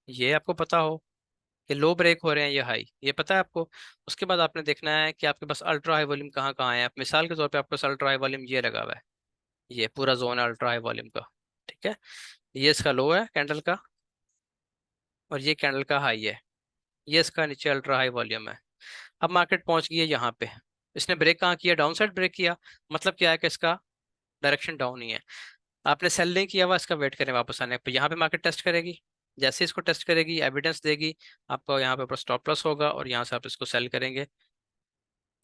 ये आपको पता हो कि लो ब्रेक हो रहे हैं, ये हाई, ये पता है आपको। उसके बाद आपने देखना है कि आपके पास अल्ट्रा हाई वॉल्यूम कहाँ कहाँ है। आप मिसाल के तौर पे आपके पास अल्ट्रा हाई वॉल्यूम ये लगा हुआ है, ये पूरा जोन है अल्ट्रा हाई वॉल्यूम का। ठीक है, ये इसका लो है कैंडल का, और ये कैंडल का हाई है, ये इसका नीचे अल्ट्रा हाई वॉल्यूम है। अब मार्केट पहुंच गई है यहाँ पे, इसने ब्रेक कहाँ किया, डाउन साइड ब्रेक किया, मतलब क्या है कि इसका डायरेक्शन डाउन ही है। आपने सेल नहीं किया हुआ, इसका वेट करें वापस आने पर, यहाँ पे मार्केट टेस्ट करेगी, जैसे इसको टेस्ट करेगी एविडेंस देगी, आपको यहाँ पे ऊपर स्टॉप लॉस होगा और यहाँ से आप इसको सेल करेंगे,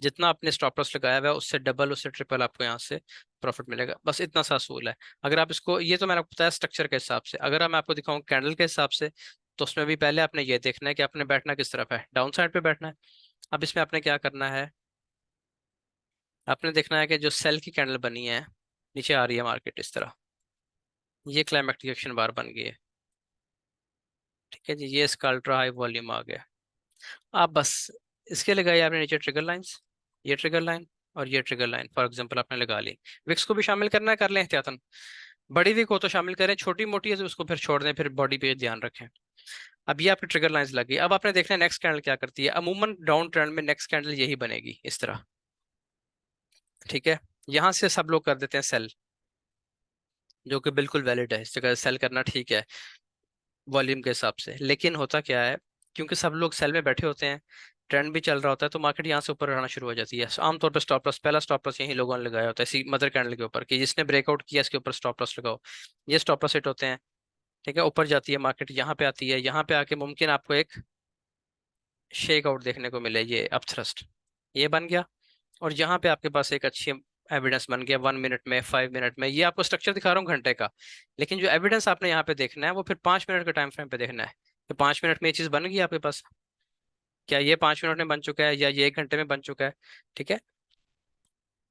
जितना आपने स्टॉप लॉस लगाया हुआ है उससे डबल उससे ट्रिपल आपको यहाँ से प्रॉफिट मिलेगा। बस इतना सा असूल है। अगर आप इसको, ये तो मैंने आपको बताया स्ट्रक्चर के हिसाब से, अगर मैं आपको दिखाऊं कैंडल के हिसाब से, तो उसमें भी पहले आपने ये देखना है कि आपने बैठना किस तरफ है, डाउन साइड पे बैठना है। अब इसमें आपने क्या करना है, आपने देखना है कि जो सेल की कैंडल बनी है, नीचे आ रही है मार्केट इस तरह, ये क्लाइमेक्टिक एक्शन बार बन गई है। ठीक है जी, ये इसका अल्ट्रा हाई वॉल्यूम आ गया। आप बस इसके लगाइए आपने नीचे ट्रिगर लाइंस, ये ट्रिगर लाइन और ये ट्रिगर लाइन फॉर एग्जांपल आपने लगा ली। विक्स को भी शामिल करना है, कर लें एहतियातन, बड़ी विक हो तो शामिल करें, छोटी मोटी है तो उसको फिर छोड़ दें, फिर बॉडी पे ध्यान रखें। अब ये आपकी ट्रिगर लाइंस लगी, अब आपने देखना है नेक्स्ट कैंडल क्या करती है। अमूमन डाउन ट्रेंड में नेक्स्ट कैंडल यही बनेगी इस तरह। ठीक है, यहाँ से सब लोग कर देते हैं सेल, जो कि बिल्कुल वैलिड है, इस जगह सेल करना ठीक है वॉल्यूम के हिसाब से। लेकिन होता क्या है, क्योंकि सब लोग सेल में बैठे होते हैं, ट्रेंड भी चल रहा होता है, तो मार्केट यहाँ से ऊपर आना शुरू हो जाती है। आमतौर पर स्टॉप लॉस, पहला स्टॉप लॉस यही लोगों ने लगाया होता है इसी मदर कैंडल के ऊपर, कि जिसने ब्रेकआउट किया इसके ऊपर स्टॉप लॉस लगाओ। ये स्टॉप लॉस हिट होते हैं। ठीक है, ऊपर जाती है मार्केट, यहाँ पे आती है, यहाँ पे आके मुमकिन आपको एक शेक आउट देखने को मिले, ये अपथ्रस्ट ये बन गया, और यहाँ पे आपके पास एक अच्छी एविडेंस बन गया 1 मिनट में, 5 मिनट में। ये आपको स्ट्रक्चर दिखा रहा हूँ घंटे का, लेकिन जो एविडेंस आपने यहाँ पे देखना है वो फिर 5 मिनट के टाइम फ्रेम पे देखना है, कि 5 मिनट में ये चीज बन गई आपके पास, क्या ये 5 मिनट में बन चुका है या ये 1 घंटे में बन चुका है। ठीक है,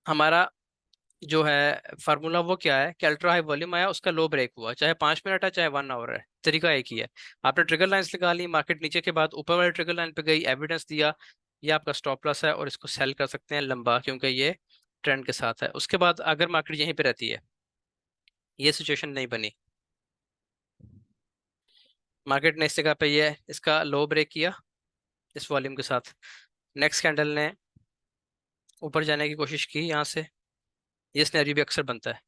हमारा जो है फार्मूला वो क्या है कि अल्ट्रा हाई वॉल्यूम आया, उसका लो ब्रेक हुआ, चाहे 5 मिनट है चाहे 1 आवर है, तरीका एक ही है। आपने ट्रिगर लाइंस लगा ली, मार्केट नीचे के बाद ऊपर वाले ट्रिगर लाइन पे गई, एविडेंस दिया, ये आपका स्टॉप लॉस है, और इसको सेल कर सकते हैं लंबा, क्योंकि ये ट्रेंड के साथ है। उसके बाद अगर मार्केट यहीं पे रहती है, ये सिचुएशन नहीं बनी, मार्केट ने इस जगह पे ये इसका लो ब्रेक किया इस वॉल्यूम के साथ, नेक्स्ट कैंडल ने ऊपर जाने की कोशिश की यहाँ से, ये सिनेरियो भी अक्सर बनता है,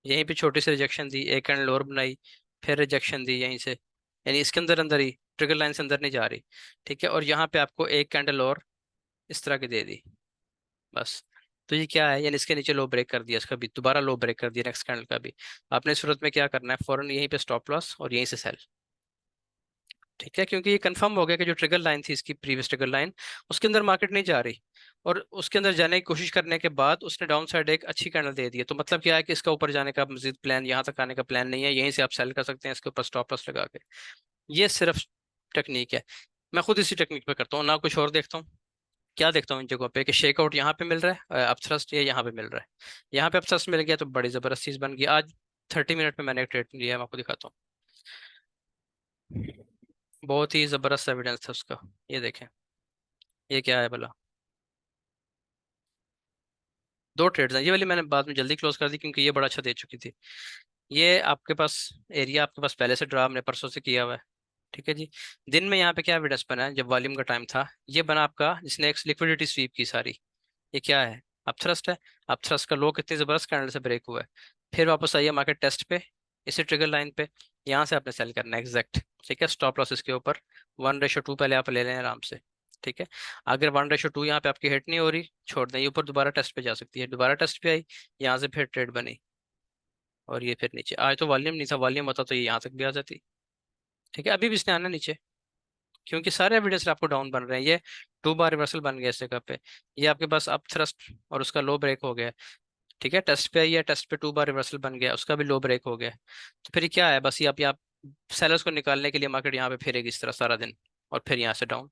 यहीं पे छोटी सी रिजेक्शन दी, एक कैंडल और बनाई, फिर रिजेक्शन दी यहीं से, यानी इसके अंदर अंदर ही, ट्रिगर लाइन से अंदर नहीं जा रही। ठीक है, और यहाँ पे आपको एक कैंडल और इस तरह की दे दी, बस। तो ये क्या है, यानी इसके नीचे लो ब्रेक कर दिया, इसका भी दोबारा लो ब्रेक कर दिया नेक्स्ट कैंडल का भी। आपने इस सूरत में क्या करना है, फौरन यहीं पे स्टॉप लॉस और यहीं से सेल। ठीक है, क्योंकि ये कंफर्म हो गया कि जो ट्रिगर लाइन थी इसकी प्रीवियस ट्रिगर लाइन, उसके अंदर मार्केट नहीं जा रही, और उसके अंदर जाने की कोशिश करने के बाद उसने डाउन साइड एक अच्छी कैंडल दे दी है। तो मतलब क्या है कि इसका ऊपर जाने का मजीद प्लान, यहाँ तक आने का प्लान नहीं है, यहीं से आप सेल कर सकते हैं इसके ऊपर स्टॉप लॉस लगा के। ये सिर्फ टेक्निक है, मैं खुद इसी टेक्निक पे करता हूँ ना, कुछ और देखता हूँ। क्या देखता हूँ इन जगहों पे कि शेकआउट यहाँ पे मिल रहा है, अपथ्रस्ट ये यहाँ पे मिल रहा है, यहाँ पे अपथ्रस्ट मिल गया तो बड़ी जबरदस्त चीज बन गई। आज 30 मिनट में मैंने एक ट्रेड लिया है, मैं आपको दिखाता हूँ। बहुत ही जबरदस्त एविडेंस था उसका, ये देखें, ये क्या है भला। दो ट्रेड्स हैं, ये वाली मैंने बाद में जल्दी क्लोज कर दी क्योंकि ये बड़ा अच्छा दे चुकी थी। ये आपके पास एरिया आपके पास पहले से ड्रा हमने परसों से किया हुआ है। ठीक है जी। दिन में यहाँ पे क्या एविडेंस बना है, जब वॉल्यूम का टाइम था, ये बना आपका जिसने एक लिक्विडिटी स्वीप की सारी। ये क्या है, अपथ्रस्ट है। अपथ्रस्ट का लो कितनी जबरदस्त कैंडल से ब्रेक हुआ है, फिर वापस आइए मार्केट टेस्ट पे, इसी ट्रिगर लाइन पे, यहाँ से आपने सेल करना है एग्जैक्ट। ठीक है, स्टॉप लॉस इसके ऊपर 1:2 पहले आप ले लें आराम से। ठीक है, अगर 1:2 यहाँ पे आपकी हिट नहीं हो रही, छोड़ दें, ये ऊपर दोबारा टेस्ट पे जा सकती है, दोबारा टेस्ट पे आई, यहाँ से फिर ट्रेड बनी, और ये फिर नीचे। आज तो वॉल्यूम नहीं था, वॉल्यूम होता तो ये यहाँ तक भी आ जाती। ठीक है, अभी भी इसने आना नीचे, क्योंकि सारे एविडेंस आपको डाउन बन रहे हैं। ये 2 बार रिवर्सल बन गया इस जगह पे, ये आपके पास अप थ्रस्ट और उसका लो ब्रेक हो गया। ठीक है, टेस्ट पे आई है, टेस्ट पे 2 बार रिवर्सल बन गया, उसका भी लो ब्रेक हो गया। तो फिर ये क्या है, बस ये आप यहाँ सेलर्स को निकालने के लिए मार्केट यहाँ पे फिरेगी इस तरह सारा दिन, और फिर यहाँ से डाउन।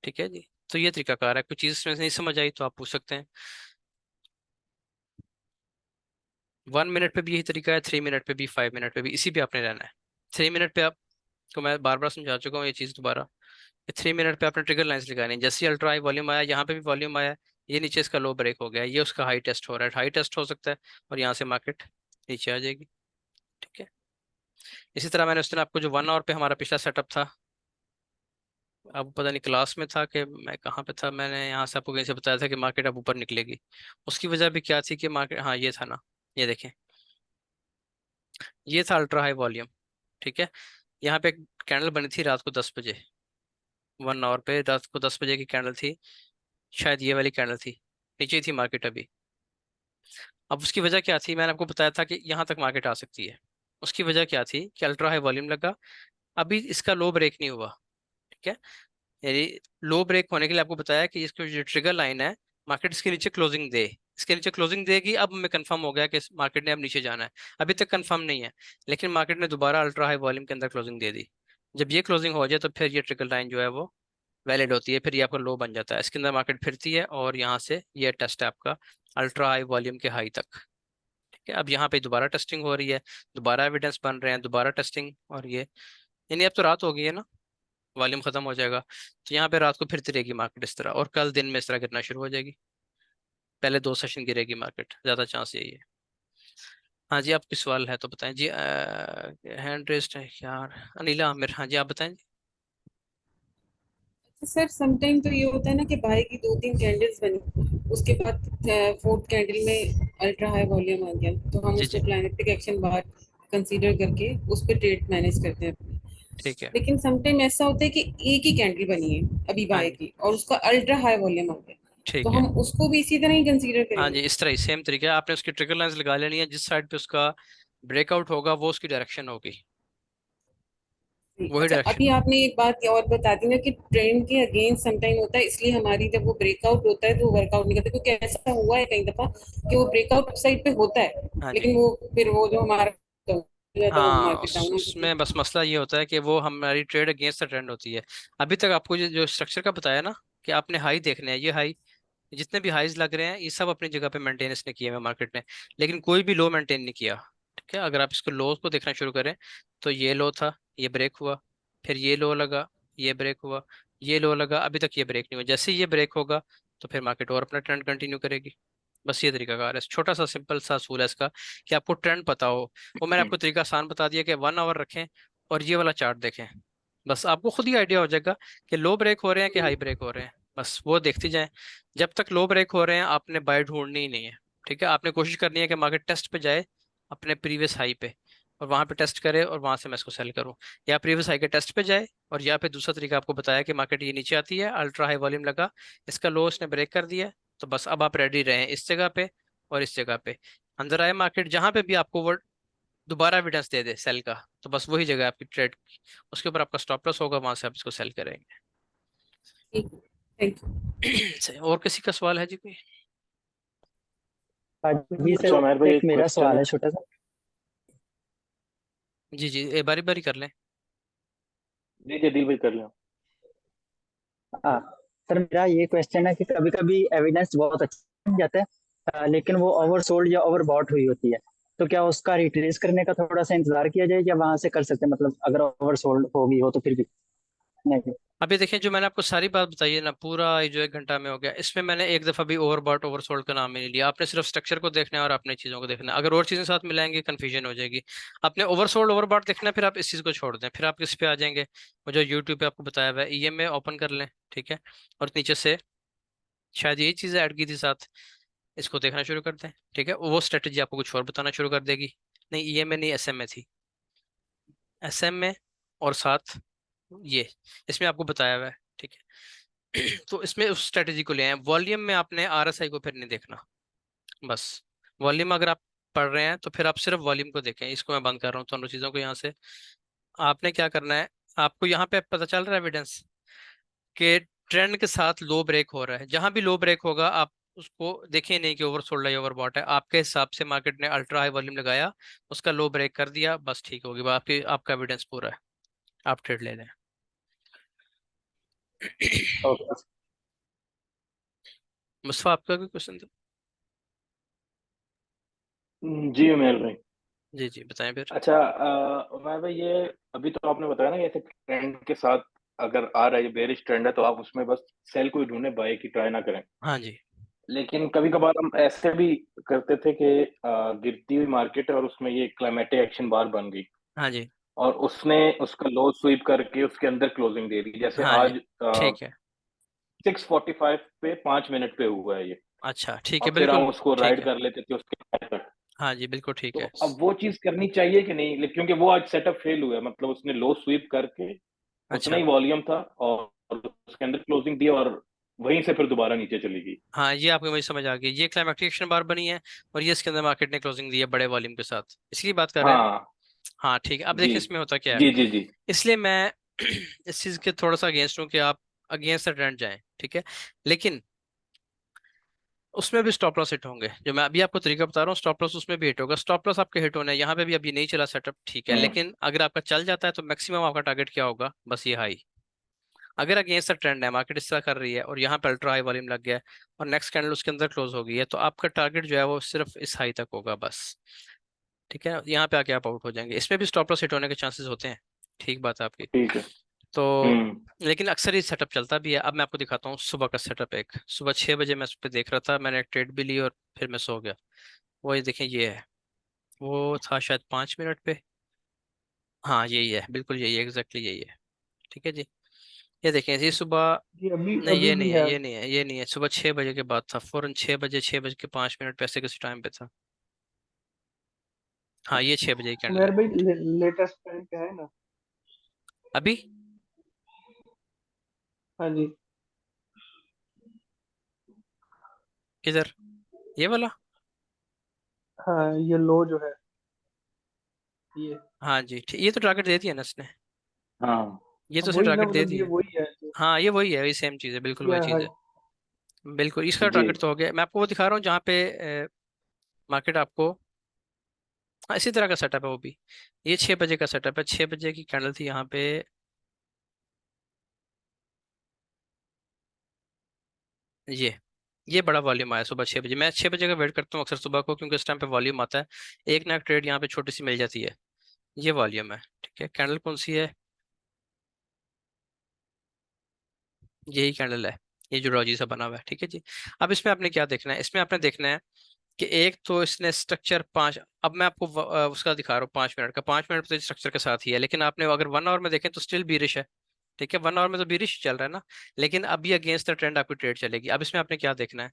ठीक है जी, तो ये तरीकाकार है। कुछ चीज़ इसमें से नहीं समझ आई तो आप पूछ सकते हैं। 1 मिनट पे भी यही तरीका है, 3 मिनट पे भी, 5 मिनट पे भी, इसी पे आपने रहना है। 3 मिनट पे आपको मैं बार बार समझा चुका हूँ ये चीज़ दोबारा। 3 मिनट पे आपने ट्रिगर लाइंस लगानी है, जैसे ही अल्ट्रा हाई वॉल्यूम आया, यहाँ पे भी वॉल्यूम आया, ये नीचे इसका लो ब्रेक हो गया, ये उसका हाई टेस्ट हो रहा है, हाई टेस्ट हो सकता है, और यहाँ से मार्केट नीचे आ जाएगी। ठीक है, इसी तरह मैंने उस दिन आपको जो 1 आवर पे हमारा पिछला सेटअप था, अब पता नहीं क्लास में था कि मैं कहाँ पे था, मैंने यहाँ से आपको कहीं से बताया था कि मार्केट अब ऊपर निकलेगी। उसकी वजह भी क्या थी कि मार्केट, हाँ ये था ना, ये देखें, ये था अल्ट्रा हाई वॉल्यूम। ठीक है, यहाँ पे एक कैंडल बनी थी रात को 10 बजे, 1 आवर पे रात को 10 बजे की कैंडल थी, शायद ये वाली कैंडल थी, नीचे ही थी मार्केट अभी। अब उसकी वजह क्या थी, मैंने आपको बताया था कि यहाँ तक मार्केट आ सकती है। उसकी वजह क्या थी कि अल्ट्रा हाई वॉल्यूम लगा, अभी इसका लो ब्रेक नहीं हुआ। ठीक है, यानी लो ब्रेक होने के लिए आपको बताया कि इसकी जो ट्रिगर लाइन है, मार्केट इसके नीचे क्लोजिंग दे, इसके नीचे क्लोजिंग देगी। अब हमें कंफर्म हो गया कि मार्केट ने अब नीचे जाना है, अभी तक कंफर्म नहीं है, लेकिन मार्केट ने दोबारा अल्ट्रा हाई वॉल्यूम के अंदर क्लोजिंग दे दी। जब ये क्लोजिंग हो जाए तो फिर ये ट्रिगर लाइन जो है वो वैलिड होती है, फिर ये आपका लो बन जाता है, इसके अंदर मार्केट फिरती है, और यहाँ से ये टेस्ट है आपका अल्ट्रा हाई वॉल्यूम के हाई तक। ठीक है, अब यहाँ पे दोबारा टेस्टिंग हो रही है, दोबारा एविडेंस बन रहे हैं, दोबारा टेस्टिंग, और ये यानी अब तो रात हो गई है ना, वॉल्यूम खत्म हो जाएगा, तो यहाँ पे रात को फिरती रहेगी मार्केट इस तरह, और कल दिन में इस तरह गिरना शुरू हो जाएगी। पहले 2 सेशन गिरेगी मार्केट, ज्यादा चांस यही है। हाँ जी, आपकी सवाल है तो बताएं जी। हैंड रेस्ट है यार, अनिला आमिर, हाँ जी आप बताएं जी। सर समटाइम तो ये होता है ना कि बाय की 2-3 कैंडल्स बनी, उसके बाद फोर्थ कैंडल में अल्ट्रा हाई वॉल्यूम आ गया, तो हम जी उसको जी, क्लाइमेटिक एक्शन बार कंसीडर करके उस पर ट्रेड मैनेज करते हैं अपनी। ठीक है। लेकिन समटाइम ऐसा होता है कि एक ही कैंडल बनी है अभी हाँ बाय जी, की, और उसका अल्ट्रा हाई वॉल्यूम आ गया, तो ठीक है। हम उसको भी इसी तरह ही कंसीडर हाँ करेंगे। जी, इस तरह ही सेम तरीके आपने उसकी ट्रिगर लाइंस लगा लेनी है, जिस साइड पे उसका ब्रेकआउट होगा वो उसकी डायरेक्शन होगी, वही अच्छा, डायरेक्शन। अभी आपने एक बात और बता दी ना कि ट्रेंड के अगेंस्ट समटाइम होता है, इसलिए हमारी जब वो ब्रेकआउट होता है तो वो वर्कआउट नहीं करता, क्योंकि ऐसा हुआ है कई दफा कि वो ब्रेकआउट साइड पे होता है, हाँ जी, लेकिन वो फिर वो जो हमारा हो जाता है, वो हाँ मार्केट डाउन हो जाती उसमें बस मसला ये होता है कि वो हमारी ट्रेड अगेंस्ट द ट्रेंड होती है। अभी तक आपको जो स्ट्रक्चर का बताया ना, कि आपने हाई देखने हैं, ये हाई, जितने भी हाईज लग रहे हैं ये सब अपनी जगह पे मेंटेन इसने किए हुए मार्केट ने, लेकिन कोई भी लो मेंटेन नहीं किया। ठीक है, अगर आप इसको लो को देखना शुरू करें, तो ये लो था, ये ब्रेक हुआ, फिर ये लो लगा, ये ब्रेक हुआ, ये लो लगा, अभी तक ये ब्रेक नहीं हुआ। जैसे ही ये ब्रेक होगा तो फिर मार्केट और अपना ट्रेंड कंटिन्यू करेगी। बस ये तरीका कार है, छोटा सा सिंपल सा असूल है इसका, कि आपको ट्रेंड पता हो। वो मैंने आपको तरीका आसान बता दिया कि 1 आवर रखें और ये वाला चार्ट देखें, बस आपको खुद ही आइडिया हो जाएगा कि लो ब्रेक हो रहे हैं कि हाई ब्रेक हो रहे हैं, बस वो देखती जाएं। जब तक लो ब्रेक हो रहे हैं आपने बाय ढूंढनी ही नहीं है। ठीक है, आपने कोशिश करनी है कि मार्केट टेस्ट पे जाए अपने प्रीवियस हाई पे, और वहां पे टेस्ट करे और वहां से मैं इसको सेल करूं, या प्रीवियस हाई के टेस्ट पे जाए, और या फिर दूसरा तरीका आपको बताया कि मार्केट ये नीचे आती है, अल्ट्रा हाई वॉल्यूम लगा, इसका लो इसने ब्रेक कर दिया, तो बस अब आप रेडी रहें इस जगह पे और इस जगह पे। अंदर आए मार्केट, जहां पे भी आपको वो दोबारा एविडेंस दे दे सेल का, तो बस वही जगह है आपकी ट्रेड की, उसके ऊपर आपका स्टॉप लॉस होगा, वहां से आप इसको सेल करेंगे। ठीक है, थैंक यू। सही। और किसी का सवाल है जी कोई? हाँ जी अच्छा उमेर सर, भाई एक एक मेरा क्वेश्चन सवाल है। है छोटा सा। जी जी, ये बारी बारी कर लें। जी जी, दिल भाई कर लें। हाँ सर, मेरा ये क्वेश्चन है कि कभी कभी एविडेंस बहुत अच्छा बन जाता है, लेकिन वो ओवरसोल्ड या ओवरबॉट हुई होती है। तो क्या उसका रिट्रेस करने का थोड़ा सा इंतजार किया जाए या वहां से कर सकते हैं, मतलब अगर ओवरसोल्ड होगी हो तो फिर भी? नहीं। अभी देखिए, जो मैंने आपको सारी बात बताई है ना, पूरा ये जो 1 घंटा में हो गया, इसमें मैंने एक दफा भी ओवरबॉट ओवरसोल्ड का नाम ही नहीं लिया। आपने सिर्फ स्ट्रक्चर को देखना है और अपने चीजों को देखना है। अगर और चीजें साथ मिलाएंगे कंफ्यूजन हो जाएगी। आपने ओवरसोल्ड ओवरबॉट देखना है, फिर आप इस चीज को छोड़ दें, फिर आप किस पे आ जाएंगे, वो जो यूट्यूब पे आपको बताया हुआ है, ईएमए ओपन कर लें, ठीक है, और नीचे से शायद यही चीजें ऐड की थी साथ, इसको देखना शुरू कर दें, ठीक है। वो स्ट्रेटेजी आपको कुछ और बताना शुरू कर देगी। नहीं, ईएमए नहीं, एसएमए थी, एसएमए, और साथ ये, इसमें आपको बताया हुआ है, ठीक है। तो इसमें उस स्ट्रेटेजी को ले आए। वॉल्यूम में आपने आरएसआई को फिर नहीं देखना, बस वॉल्यूम अगर आप पढ़ रहे हैं तो फिर आप सिर्फ वॉल्यूम को देखें। इसको मैं बंद कर रहा हूँ दोनों चीजों को यहाँ से। आपने क्या करना है, आपको यहाँ पे पता चल रहा है एविडेंस कि ट्रेंड के साथ लो ब्रेक हो रहा है। जहां भी लो ब्रेक होगा आप उसको देखें नहीं कि ओवरसोल्ड है या ओवरबॉट है, आपके हिसाब से मार्केट ने अल्ट्रा हाई वॉल्यूम लगाया, उसका लो ब्रेक कर दिया, बस ठीक होगी बात, आपकी आपका एविडेंस पूरा है, आप ट्रेड ले लें। ओके। मुस्तफा, आपका कोई क्वेश्चन था? जी उमेर भाई। जी जी, बताएं फिर। अच्छा उमेर भाई, ये अभी तो आपने बताया ना, ऐसे ट्रेंड के साथ अगर आ रहा है, ये बेरिश ट्रेंड है, तो आप उसमें बस सेल को ही ढूंढे, बाय की ट्राई ना करें। हाँ जी। लेकिन कभी कभार हम ऐसे भी करते थे कि गिरती हुई मार्केट है और उसमें ये क्लाइमेटिक एक्शन बार बन गई, हाँ जी। और उसने उसका लो स्वीप करके उसके अंदर क्लोजिंग दे दी। जैसे हाँ जी। आज ठीक है। 6:45 पे 5 मिनट पे हुआ है ये, अच्छा ठीक है, और फिर बिल्कुल हम उसको ठीक राइड है। कर लेते थे उसके high तक। हाँ जी, बिल्कुल ठीक तो है। अब वो चीज करनी चाहिए कि नहीं, क्योंकि वो आज सेटअप फेल हुआ है, मतलब उसने लो स्वीप करके उतना अच्छा। ही वॉल्यूम था और उसके अंदर क्लोजिंग दी, और वहीं से फिर दोबारा नीचे चली गई। हाँ, ये आपको मुझे समझ आ गई, ये क्लाइमेक्टिक एक्शन बार बनी है, और ये इसके अंदर मार्केट ने क्लोजिंग दी है बड़े वॉल्यूम के साथ, इसकी बात कर रहे हैं ना? हाँ हाँ ठीक है, अब जी देखिए इसमें होता क्या है। जी जी जी। इसलिए मैं इस चीज के थोड़ा सा अगेंस्ट हूँ कि आप अगेंस्ट द ट्रेंड जाएं, ठीक है, लेकिन उसमें भी स्टॉप लॉस हिट होंगे। जो मैं अभी आपको तरीका बता रहा हूँ, स्टॉप लॉस उसमें भी हिट होगा। स्टॉप लॉस आपके हिट होने हैं, यहाँ पे भी अभी नहीं चला सेटअप, ठीक है, हम्म लेकिन अगर आपका चल जाता है तो मैक्सिमम आपका टारगेट क्या होगा, बस ये हाई। अगर अगेंस्ट द ट्रेंड है, मार्केट इस तरह कर रही है और यहाँ पे अल्ट्रा हाई वॉल्यूम लग गया है और नेक्स्ट कैंडल उसके अंदर क्लोज हो गई है, तो आपका टारगेट जो है वो सिर्फ इस हाई तक होगा बस, ठीक है। यहाँ पे आके आप आउट हो जाएंगे, इसमें भी स्टॉप लॉस हिट होने के चांसेस होते हैं, ठीक बात है आपकी। ठीक है। तो हम्म लेकिन अक्सर ये सेटअप चलता भी है। अब मैं आपको दिखाता हूँ सुबह का सेटअप। एक सुबह 6 बजे मैं उस पर देख रहा था, मैंने एक ट्रेड भी ली और फिर मैं सो गया। वो ये देखें, ये है, वो था शायद 5 मिनट पे। हाँ यही है, बिल्कुल यही है, एग्जैक्टली यही है, ठीक है जी। ये देखें, ये सुबह, जी अभी नहीं अभी ये भी नहीं है, है। ये नहीं है, ये नहीं है, सुबह 6 बजे के बाद था, फौरन 6 बजे, 6 बज के 5 मिनट पे, ऐसे किसी टाइम पे था। हाँ, ये 6 बजे की कैंडल उमेर है। भाई लेटेस्ट टाइम क्या है ना? अभी हाँ जी। किधर, ये वाला? हाँ ये लो जो है ये। हाँ जी ठीक, ये तो टारगेट दे दिया ना इसने, हाँ ये तो अब उसने वही ना, टारगेट दे मतलब ये दिया। वही है जो हाँ ये वही है, वही सेम चीज़ है, बिल्कुल वही या चीज़ हाई। है। बिल्कुल इसका जी। टारगेट तो हो गया। मैं आपको वो दिखा रहा हूँ जहाँ पे मार्केट आपको, हाँ इसी तरह का सेटअप है वो भी। ये 6 बजे का सेटअप है, 6 बजे की कैंडल थी यहाँ पे, ये बड़ा वॉल्यूम आया सुबह 6 बजे। मैं 6 बजे का वेट करता हूँ अक्सर सुबह को, क्योंकि उस टाइम पे वॉल्यूम आता है, एक ना एक ट्रेड यहाँ पे छोटी सी मिल जाती है। ये वॉल्यूम है, ठीक है। कैंडल कौन सी है, यही कैंडल है, ये जो रोजी सा बना हुआ है, ठीक है जी। अब इसमें आपने क्या देखना है, इसमें आपने देखना है कि एक तो इसने स्ट्रक्चर पांच, अब मैं आपको उसका दिखा रहा हूँ 5 मिनट का, 5 मिनट तो स्ट्रक्चर के साथ ही है, लेकिन आपने अगर 1 आवर में देखें तो स्टिल बीरिश है, ठीक है। 1 आवर में तो बीरिश चल रहा है ना, लेकिन अभी अगेंस्ट द ट्रेंड आपकी ट्रेड चलेगी। अब इसमें आपने क्या देखना है,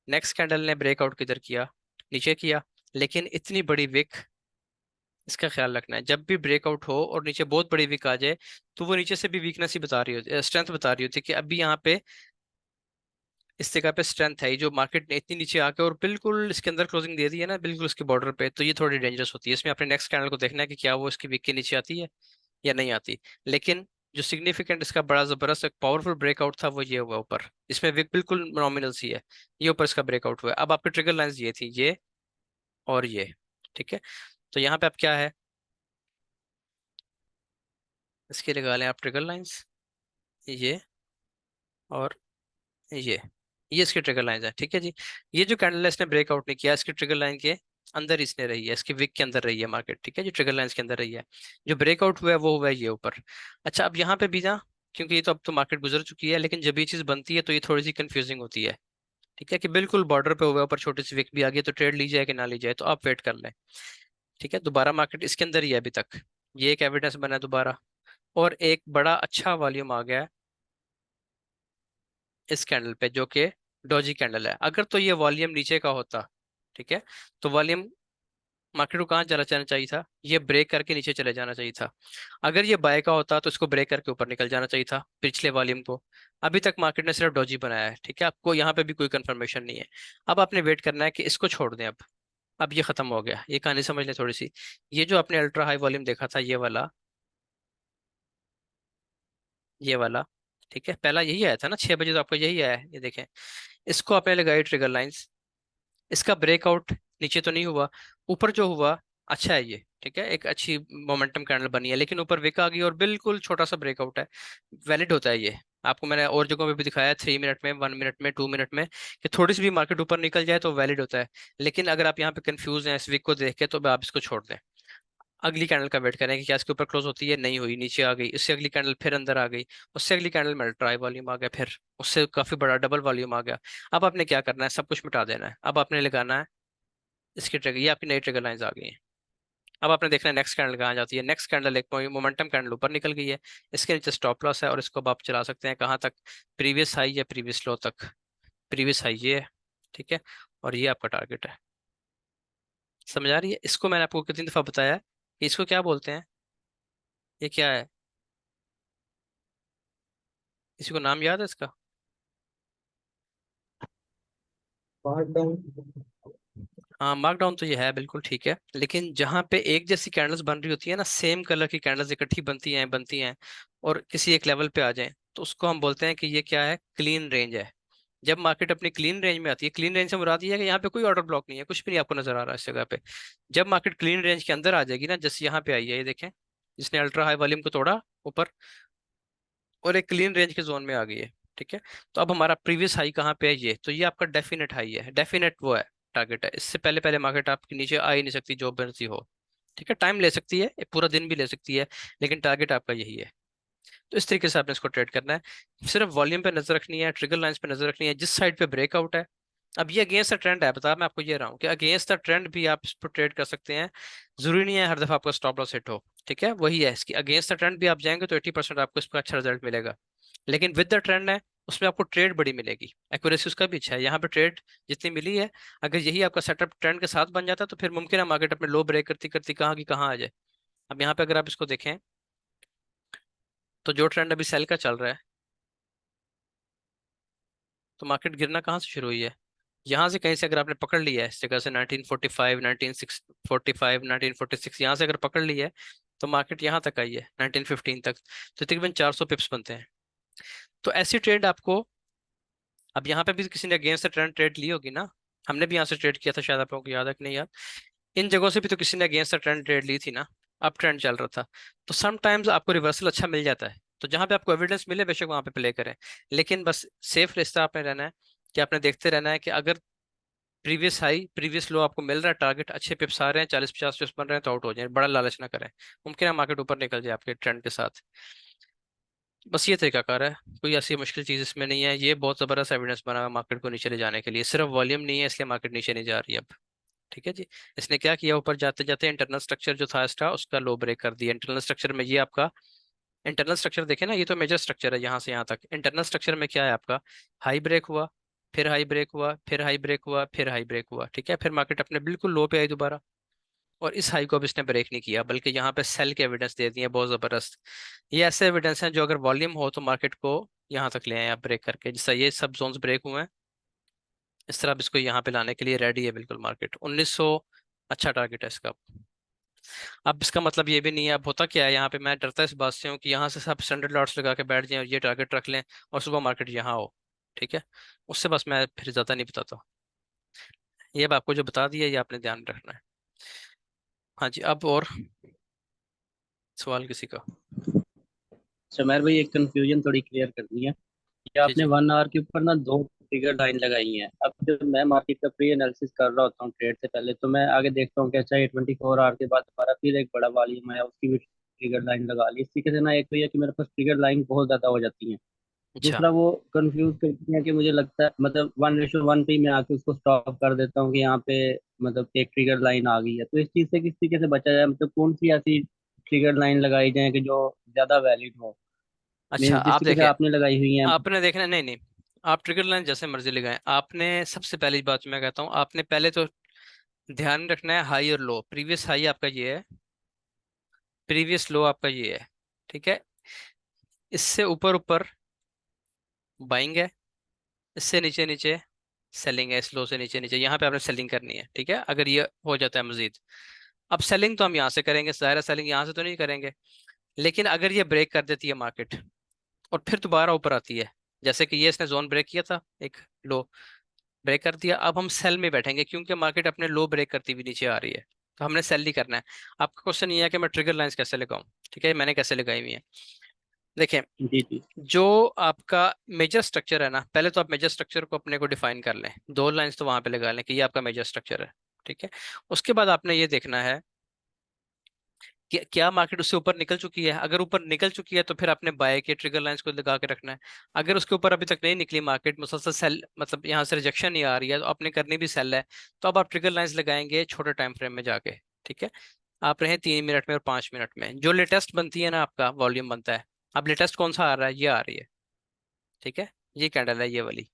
नेक्स्ट कैंडल ने ब्रेकआउट किधर किया, नीचे किया, लेकिन इतनी बड़ी विक, इसका ख्याल रखना है जब भी ब्रेकआउट हो और नीचे बहुत बड़ी विक आ जाए, तो वो नीचे से भी वीकनेस ही बता रही होती है, स्ट्रेंथ बता रही होती है कि अभी यहाँ पे इस जगह पे स्ट्रेंथ है, ये जो मार्केट ने इतनी नीचे आके और बिल्कुल इसके अंदर क्लोजिंग दे दी है ना, बिल्कुल इसके बॉर्डर पे, तो ये थोड़ी डेंजरस होती है। इसमें अपने नेक्स्ट कैंडल को देखना है कि क्या वो इसकी विक के नीचे आती है या नहीं आती। लेकिन जो सिग्निफिकेंट इसका बड़ा जबरदस्त एक पावरफुल ब्रेकआउट था वो ये हुआ ऊपर, इसमें विक बिल्कुल नॉमिनल सी है, ये ऊपर इसका ब्रेकआउट हुआ है। अब आपके ट्रिगर लाइंस ये थी, ये और ये, ठीक है। तो यहाँ पे अब क्या है, इसके लगा लें आप ट्रिगर लाइंस, ये और ये इसकी ट्रिगर लाइन है, ठीक है जी। ये जो कैंडल है इसने ब्रेकआउट नहीं किया, इसकी ट्रिगर लाइन के अंदर इसने रही है, इसकी विक के अंदर रही है मार्केट, ठीक है जी, ट्रिगर लाइंस के अंदर रही है। जो ब्रेकआउट हुआ है वो हुआ है ये ऊपर। अच्छा, अब यहाँ पे भी ना, क्योंकि ये तो अब तो मार्केट गुजर चुकी है, लेकिन जब ये चीज बनती है तो ये थोड़ी सी कंफ्यूजिंग होती है, ठीक है, कि बिल्कुल बॉर्डर पे हुआ है, ऊपर छोटी सी विक भी आ गई, तो ट्रेड ली जाए कि ना ली जाए, तो आप वेट कर लें, ठीक है। दोबारा मार्केट इसके अंदर ही है अभी तक, ये एक एविडेंस बना है दोबारा, और एक बड़ा अच्छा वॉल्यूम आ गया है इस कैंडल पे, जो कि डॉजी कैंडल है। अगर तो ये वॉल्यूम नीचे का होता, ठीक है, तो वॉल्यूम मार्केट को कहाँ चला जाना चाहिए था, ये ब्रेक करके नीचे चले जाना चाहिए था। अगर ये बाय का होता तो इसको ब्रेक करके ऊपर निकल जाना चाहिए था पिछले वॉल्यूम को। अभी तक मार्केट ने सिर्फ डॉजी बनाया है, ठीक है, आपको यहाँ पे भी कोई कंफर्मेशन नहीं है। अब आपने वेट करना है कि इसको छोड़ दें। अब ये खत्म हो गया, ये कहानी समझ लें थोड़ी सी। ये जो आपने अल्ट्रा हाई वॉल्यूम देखा था, ये वाला, ये वाला, ठीक है, पहला यही आया था ना 6 बजे, तो आपको यही आया है, ये देखें। इसको आपने लगाई ट्रिगर लाइंस, इसका ब्रेकआउट नीचे तो नहीं हुआ, ऊपर जो हुआ अच्छा है ये, ठीक है, एक अच्छी मोमेंटम कैंडल बनी है, लेकिन ऊपर विक आ गई और बिल्कुल छोटा सा ब्रेकआउट है। वैलिड होता है ये, आपको मैंने और जगहों पे भी दिखाया है, 3 मिनट में, 1 मिनट में, 2 मिनट में, कि थोड़ी सी भी मार्केट ऊपर निकल जाए तो वैलिड होता है। लेकिन अगर आप यहाँ पे कंफ्यूज हैं इस विक को देख के, तो आप इसको छोड़ दें। अगली कैंडल का वेट करें कि क्या इसके ऊपर क्लोज होती है, नहीं हुई, नीचे आ गई, उससे अगली कैंडल फिर अंदर आ गई, उससे अगली कैंडल में ट्राई वॉल्यूम आ गया, फिर उससे काफी बड़ा डबल वॉल्यूम आ गया। अब आपने क्या करना है, सब कुछ मिटा देना है। अब आपने लगाना है इसकी ट्रिगर, ये आपकी नई ट्रिगर लाइंस आ गई हैं। अब आपने देखना है नेक्स्ट कैंडल कहाँ जाती है। नेक्स्ट कैंडल एक मोमेंटम कैंडल ऊपर निकल गई है, इसके नीचे स्टॉप लॉस है, और इसको अब आप चला सकते हैं कहाँ तक, प्रीवियस हाई या प्रीवियस लो तक। प्रीवियस हाई ये है, ठीक है, और ये आपका टारगेट है। समझ आ रही है? इसको मैंने आपको कितनी दफा बताया है कि इसको क्या बोलते हैं, ये क्या है, किसी को नाम याद है इसका? Mark down. हाँ, मार्कडाउन तो ये है, बिल्कुल ठीक है। लेकिन जहाँ पे एक जैसी कैंडल्स बन रही होती है ना, सेम कलर की कैंडल्स इकट्ठी बनती हैं और किसी एक लेवल पे आ जाएं, तो उसको हम बोलते हैं कि ये क्या है, क्लीन रेंज है। जब मार्केट अपनी क्लीन रेंज में आती है, क्लीन रेंज से मुराद ये है कि यहाँ पे कोई ऑर्डर ब्लॉक नहीं है, कुछ भी नहीं आपको नजर आ रहा है इस जगह पे। जब मार्केट क्लीन रेंज के अंदर आ जाएगी ना, जैसे यहाँ पे आई है, ये देखें, जिसने अल्ट्रा हाई वॉल्यूम को तोड़ा ऊपर और एक क्लीन रेंज के जोन में आ गई है, ठीक है। तो अब हमारा प्रीवियस हाई कहाँ पे है, ये तो ये आपका डेफिनेट हाई है, डेफिनेट वो है, टारगेट है। इससे पहले पहले मार्केट आपके नीचे आ ही नहीं सकती, जो मर्जी हो, ठीक है, टाइम ले सकती है, एक पूरा दिन भी ले सकती है, लेकिन टारगेट आपका यही है। तो इस तरीके से आपने इसको ट्रेड करना है, सिर्फ वॉल्यूम पे नजर रखनी है, ट्रिगर लाइंस पे नजर रखनी है, जिस साइड पे ब्रेकआउट है। अब ये अगेंस्ट द ट्रेंड है, बता मैं आपको ये रहा हूँ कि अगेंस्ट द ट्रेंड भी आप इस पर ट्रेड कर सकते हैं, जरूरी नहीं है हर दफा आपका स्टॉप लॉस हिट हो, ठीक है, वही है इसकी, अगेंस्ट द ट्रेंड भी आप जाएंगे तो 80% आपको इसका अच्छा रिजल्ट मिलेगा। लेकिन विद द ट्रेंड है, उसमें आपको ट्रेड बड़ी मिलेगी, एक्यूरेसी उसका भी अच्छा है। यहाँ पे ट्रेड जितनी मिली है, अगर यही आपका सेटअप ट्रेंड के साथ बन जाता तो फिर मुमकिन है मार्केट अपने लो ब्रेक करती करती कहाँ की कहाँ आ जाए। अब यहाँ पे अगर आप इसको देखें, तो जो ट्रेंड अभी सेल का चल रहा है, तो मार्केट गिरना कहाँ से शुरू हुई है, यहाँ से कहीं से अगर आपने पकड़ लिया है, इस जगह से 1945, 1945, 1946, यहाँ से अगर पकड़ लिया है, तो मार्केट यहाँ तक आई है 1915 तक, तो तकरीबन 400 पिप्स बनते हैं। तो ऐसी ट्रेड आपको, अब यहाँ पे भी किसी ने अगेंस्ट द ट्रेंड ट्रेड ली होगी ना, हमने भी यहाँ से ट्रेड किया था, शायद आप लोगों को याद है कि नहीं याद। इन जगहों से भी तो किसी ने अगेंस्ट द ट्रेंड ट्रेड ली थी ना, अप ट्रेंड चल रहा था। तो समटाइम्स आपको रिवर्सल अच्छा मिल जाता है, तो जहाँ पे आपको एविडेंस मिले बेशक वहाँ पे प्ले करें, लेकिन बस सेफ रिश्ता आपने रहना है कि आपने देखते रहना है कि अगर प्रीवियस हाई प्रीवियस लो आपको मिल रहा है, टारगेट अच्छे पिप्स आ रहे हैं, 40-50 पिप्स बन रहे हैं, तो आउट हो जाए, बड़ा लालच ना करें, मुमकिन है मार्केट ऊपर निकल जाए आपके ट्रेंड के साथ। बस ये तरीकाकार है, कोई ऐसी मुश्किल चीज़ इसमें नहीं है। ये बहुत ज़बरदस्त एविडेंस बना हुआ मार्केट को नीचे ले जाने के लिए, सिर्फ वॉल्यूम नहीं है इसलिए मार्केट नीचे नहीं जा रही अब, ठीक है जी। इसने क्या किया, ऊपर जाते जाते इंटरनल स्ट्रक्चर जो था इसका, उसका लो ब्रेक कर दिया। इंटरनल स्ट्रक्चर में ये आपका इंटरनल स्ट्रक्चर देखे ना, ये तो मेजर स्ट्रक्चर है यहाँ से यहाँ तक। इंटरनल स्ट्रक्चर में क्या है आपका, हाई ब्रेक हुआ, फिर हाई ब्रेक हुआ, फिर हाई ब्रेक हुआ, फिर हाई ब्रेक हुआ, ठीक है, फिर मार्केट अपने बिल्कुल लो पे आई दोबारा, और इस हाई को अब इसने ब्रेक नहीं किया, बल्कि यहाँ पे सेल के एविडेंस दे दिए बहुत जबरदस्त। ये ऐसे एविडेंस हैं जो अगर वॉल्यूम हो तो मार्केट को यहाँ तक ले आए आप ब्रेक करके, जैसा ये सब जोन्स ब्रेक हुए हैं, इस तरह अब इसको यहाँ पे लाने के लिए रेडी है बिल्कुल मार्केट। 1900 अच्छा टारगेट है इसका। अब इसका मतलब ये भी नहीं है, अब होता क्या है यहाँ पे, मैं डरता इस बात से हूँ कि यहाँ से सब स्टैंडर्ड लॉट्स लगा के बैठ जाएं और ये टारगेट रख लें और सुबह मार्केट यहाँ हो। ठीक है, उससे बस मैं फिर ज़्यादा नहीं बताता। ये अब आपको जो बता दिया ये आपने ध्यान रखना है। हाँ जी, अब और सवाल किसी का? शमैर भाई, एक कंफ्यूजन थोड़ी क्लियर करनी है कि जी आपने जी। 1 आवर के ऊपर ना 2 ट्रिगर लाइन लगाई हैं। अब जब मैं मार्केट का प्री एनालिसिस कर रहा होता हूँ ट्रेड से पहले, तो मैं आगे देखता हूँ कि अच्छा, ये 24 आवर के बाद हमारा फिर एक बड़ा वॉल्यूम आया, उसकी भी ट्रिगर लाइन लगा ली। इस तरीके से ना, एक तो ये कि मेरे पास ट्रिगर लाइन बहुत ज्यादा हो जाती है। अच्छा दूसरा, वो कंफ्यूज करती है कि मुझे लगता है मतलब 1:1 पे ही मैं आके उसको स्टॉप कर देता हूँ कि यहाँ पे मतलब एक ट्रिगर लाइन आ गई है। तो इस चीज से किस तरीके से बचा जाए, मतलब कौन सी ऐसी ट्रिगर लाइन लगाई जाए कि जो ज्यादा वैलिड हो, अच्छा, मीन्स जिस आप तरीके से देखें, आपने लगाई हुई है। आपने देखना नहीं नहीं, आप ट्रिगर लाइन जैसे मर्जी लगाएं। आपने सबसे पहली बात मैं कहता हूँ, आपने पहले तो ध्यान रखना है हाई और लो। प्रीवियस हाई आपका ये है, प्रीवियस लो आपका ये है। ठीक है, इससे ऊपर ऊपर बाइंग है, इससे नीचे नीचे सेलिंग है, इस लो से नीचे नीचे यहाँ पे आपने सेलिंग करनी है। ठीक है, अगर ये हो जाता है मजीद, अब सेलिंग तो हम यहाँ से करेंगे, ज़ाहिर सेलिंग यहाँ से तो नहीं करेंगे। लेकिन अगर ये ब्रेक कर देती है मार्केट और फिर दोबारा ऊपर आती है, जैसे कि ये इसने जोन ब्रेक किया था, एक लो ब्रेक कर दिया, अब हम सेल में बैठेंगे क्योंकि मार्केट अपने लो ब्रेक करती हुई नीचे आ रही है, तो हमने सेल ही करना है। आपका क्वेश्चन ये है कि मैं ट्रिगर लाइंस कैसे लगाऊं। ठीक है, मैंने कैसे लगाई हुई है, देखें। जी जी। जो आपका मेजर स्ट्रक्चर है ना, पहले तो आप मेजर स्ट्रक्चर को अपने को डिफाइन कर लें, दो लाइंस तो वहां पे लगा लें कि ये आपका मेजर स्ट्रक्चर है। ठीक है, उसके बाद आपने ये देखना है कि क्या मार्केट उससे ऊपर निकल चुकी है। अगर ऊपर निकल चुकी है तो फिर आपने बाय के ट्रिगर लाइंस को लगा के रखना है। अगर उसके ऊपर अभी तक नहीं निकली मार्केट, मुसलसल सेल, मतलब यहाँ से रिजेक्शन नहीं आ रही है, तो आपने करनी भी सेल है, तो अब आप ट्रिगर लाइंस लगाएंगे छोटे टाइम फ्रेम में जाके। ठीक है, आप रहे 3 मिनट में और 5 मिनट में, जो लेटेस्ट बनती है ना आपका वॉल्यूम बनता है। अब लेटेस्ट कौन सा आ रहा है, ये आ रही है। ठीक है, ये कैंडल है ये वाली,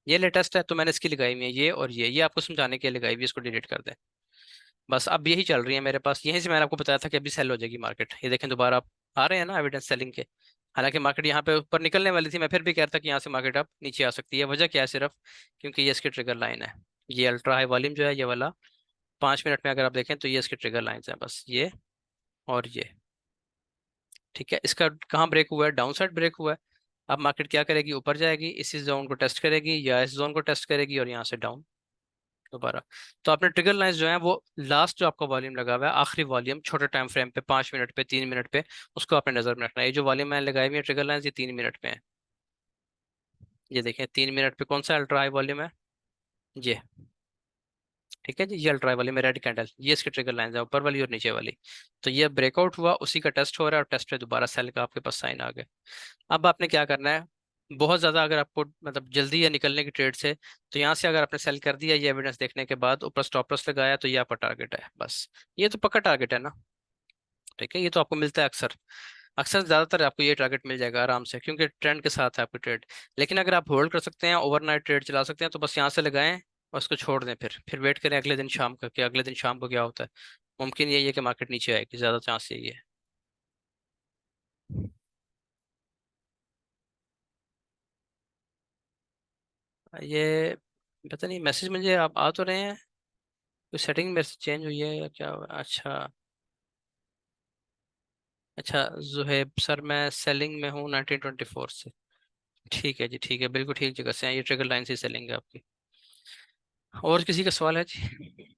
ये लेटेस्ट है, तो मैंने इसकी लगाई हुई है ये, और ये आपको समझाने के लिए लगाई हुई है, इसको डिलीट कर दें। बस अब यही चल रही है मेरे पास, यहीं से मैंने आपको बताया था कि अभी सेल हो जाएगी मार्केट। ये देखें दोबारा आप आ रहे हैं ना एविडेंस सेलिंग के। हालांकि मार्केट यहाँ पे ऊपर निकलने वाली थी, मैं फिर भी कह रहा था कि यहाँ से मार्केट अब नीचे आ सकती है। वजह क्या है, सिर्फ क्योंकि ये इसकी ट्रिगर लाइन है। ये अल्ट्रा हाई वॉल्यूम जो है ये वाला, 5 मिनट में अगर आप देखें तो ये इसकी ट्रिगर लाइन्स हैं, बस ये और ये। ठीक है, इसका कहाँ ब्रेक हुआ है, डाउन साइड ब्रेक हुआ है। अब मार्केट क्या करेगी, ऊपर जाएगी, इसी जोन को टेस्ट करेगी या इस जोन को टेस्ट करेगी और यहाँ से डाउन दोबारा। तो आपने ट्रिगर लाइंस जो है वो लास्ट जो आपका वॉल्यूम लगा हुआ है, आखिरी वॉल्यूम छोटे टाइम फ्रेम पे, 5 मिनट पे, 3 मिनट पे, उसको आपने नजर में रखना है। ये जो वॉल्यूम मैंने लगाई हुई है ट्रिगर लाइंस, ये 3 मिनट पे है। ये देखें 3 मिनट पे कौन सा अल्ट्रा हाई वॉल्यूम है, ये। ठीक है जी, ये अल्ट्रा हाई वाली में रेड कैंडल, ये इसकी ट्रिगर लाइंस है, ऊपर वाली और नीचे वाली। तो ये ब्रेकआउट हुआ, उसी का टेस्ट हो रहा है, और टेस्ट पे दोबारा सेल का आपके पास साइन आ गया। अब आपने क्या करना है, बहुत ज्यादा अगर आपको मतलब जल्दी है निकलने की ट्रेड से, तो यहाँ से अगर आपने सेल कर दिया ये एविडेंस देखने के बाद, ऊपर स्टॉप लॉस लगाया, तो ये आपका टारगेट है बस। ये तो पक्का टारगेट है ना। ठीक है, ये तो आपको मिलता है अक्सर, अक्सर ज्यादातर आपको ये टारगेट मिल जाएगा आराम से, क्योंकि ट्रेंड के साथ है आपकी ट्रेड। लेकिन अगर आप होल्ड कर सकते हैं, ओवरनाइट ट्रेड चला सकते हैं, तो बस यहाँ से लगाएं और उसको छोड़ दें, फिर वेट करें अगले दिन शाम का कि अगले दिन शाम को क्या होता है। मुमकिन यही है कि मार्केट नीचे आएगी, ज्यादा चांस यही है। ये पता नहीं मैसेज मुझे आप आ तो रहे हैं, कोई सेटिंग मेरे से चेंज हुई है या क्या हुआ? अच्छा अच्छा, जुहेब सर मैं सेलिंग में हूँ 1924 से। ठीक है जी, ठीक है, बिल्कुल ठीक जगह से हैं, ये ट्रिगर लाइन से सेलिंग है आपकी। और किसी का सवाल है जी?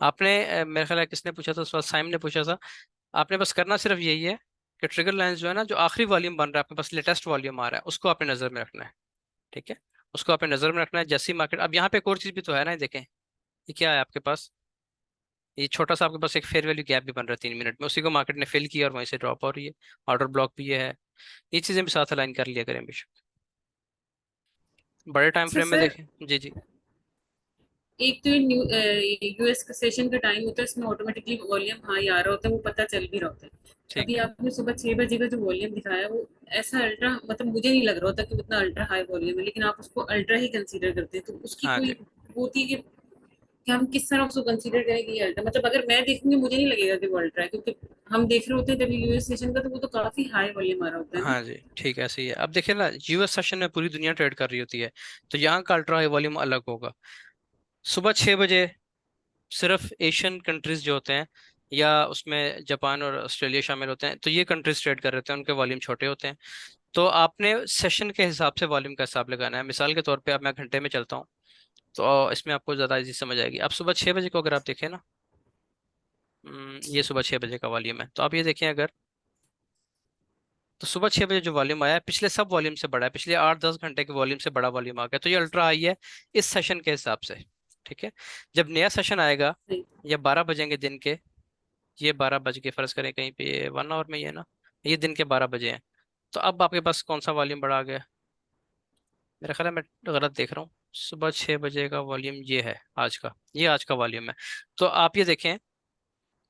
आपने मेरे ख्याल है किसने पूछा था सवाल, साइम ने पूछा था। आपने बस करना सिर्फ यही है कि ट्रिगर लाइंस जो है ना, जो आखिरी वॉल्यूम बन रहा है आपके पास, लेटेस्ट वॉल्यूम आ रहा है, उसको आपने नजर में रखना है। ठीक है, उसको आपने नजर में रखना है। जैसी मार्केट, अब यहाँ पे एक और चीज भी तो है ना, ये देखें, ये क्या है आपके पास, ये छोटा सा आपके पास एक फेयर वैल्यू गैप भी बन रहा है 3 मिनट में, उसी को मार्केट ने फिल किया और वहीं से ड्रॉप हो रही है। ऑर्डर ब्लॉक भी ये है, ये चीजें भी साथ अलाइन कर लिया करें बेशक। बड़े टाइम अच्छा फ्रेम में सर, देखें। जी जी। एक तो ये यूएस का सेशन का टाइम होता है, इसमें ऑटोमेटिकली वॉल्यूम हाई आ रहा होता है, वो पता चल भी रहा होता है। ठीक अभी है, आपने सुबह 6 बजे का जो वॉल्यूम दिखाया, वो ऐसा अल्ट्रा, मतलब मुझे नहीं लग रहा होता कि उतना अल्ट्रा हाई वॉल्यूम है, लेकिन आप उसको अल्ट्रा ही कंसीडर करते हैं, तो उसकी हाँ जी। कोई होती है कि कि हम किस तरह उसको कंसीडर करें कि ये अल्ट्रा, मतलब अगर मैं देखूंगी मुझे नहीं लगेगा कि वो अल्ट्रा है, क्योंकि हम देख रहे होते हैं जब यूएस सेशन का तो वो तो काफी हाई वॉल्यूम आ रहा होता है ना। हाँ जी, ठीक है, ऐसे ही है। अब देखिए ना, यूएस सेशन में पूरी दुनिया ट्रेड कर रही होती है, तो यहाँ का अल्ट्रा हाई वॉल्यूम अलग होगा। सुबह 6 बजे सिर्फ एशियन कंट्रीज जो होते हैं, या उसमें जापान और ऑस्ट्रेलिया शामिल होते हैं, तो ये कंट्रीज ट्रेड कर रहे होते हैं, उनके वॉल्यूम छोटे होते हैं। तो आपने सेशन के हिसाब से वॉल्यूम का हिसाब लगाना है। मिसाल के तौर पे अब मैं घंटे में चलता हूँ, तो इसमें आपको ज़्यादा इजी समझ आएगी। अब सुबह 6 बजे को अगर आप देखें ना, ये सुबह 6 बजे का वॉल्यूम है, तो आप ये देखें अगर, तो सुबह 6 बजे जो वॉल्यूम आया है पिछले सब वॉल्यूम से बड़ा है, पिछले 8-10 घंटे के वॉल्यूम से बड़ा वॉल्यूम आ गया, तो ये अल्ट्रा हाई है इस सेशन के हिसाब से। ठीक है, जब नया सेशन आएगा सही। या 12 बजेंगे दिन के, ये 12 बज के फर्ज करें कहीं पे, ये 1 आवर में ही है ना, ये दिन के 12 बजे हैं, तो अब आपके पास कौन सा वॉल्यूम बढ़ा आ गया? मेरा ख्याल है मैं गलत देख रहा हूँ। सुबह 6 बजे का वॉल्यूम ये है आज का, ये आज का वॉल्यूम है। तो आप ये देखें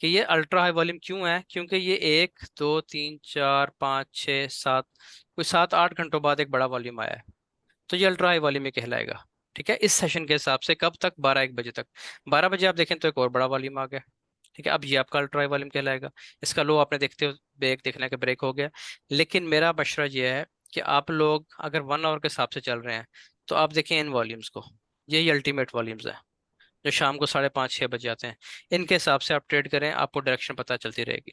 कि ये अल्ट्रा हाई वॉल्यूम क्यों है, क्योंकि ये 1 2 3 4 5 6 7, कोई 7-8 घंटों बाद एक बड़ा वॉल्यूम आया है, तो ये अल्ट्रा हाई वॉल्यूम में कहलाएगा। ठीक है, इस सेशन के हिसाब से कब तक, 12-1 बजे तक। 12 बजे आप देखें तो एक और बड़ा वॉल्यूम आ गया। ठीक है, अब ये आपका अल्ट्रा हाई वॉल्यूम कहलाएगा। इसका लो आपने देखते हो, ब्रेक देखना कि ब्रेक हो गया। लेकिन मेरा मशवरा ये है कि आप लोग अगर 1 आवर के हिसाब से चल रहे हैं, तो आप देखें इन वॉल्यूम्स को, यही अल्टीमेट वॉल्यूम्स है जो शाम को 5:30-6 बजे आते हैं। इनके हिसाब से आप ट्रेड करें, आपको डायरेक्शन पता चलती रहेगी।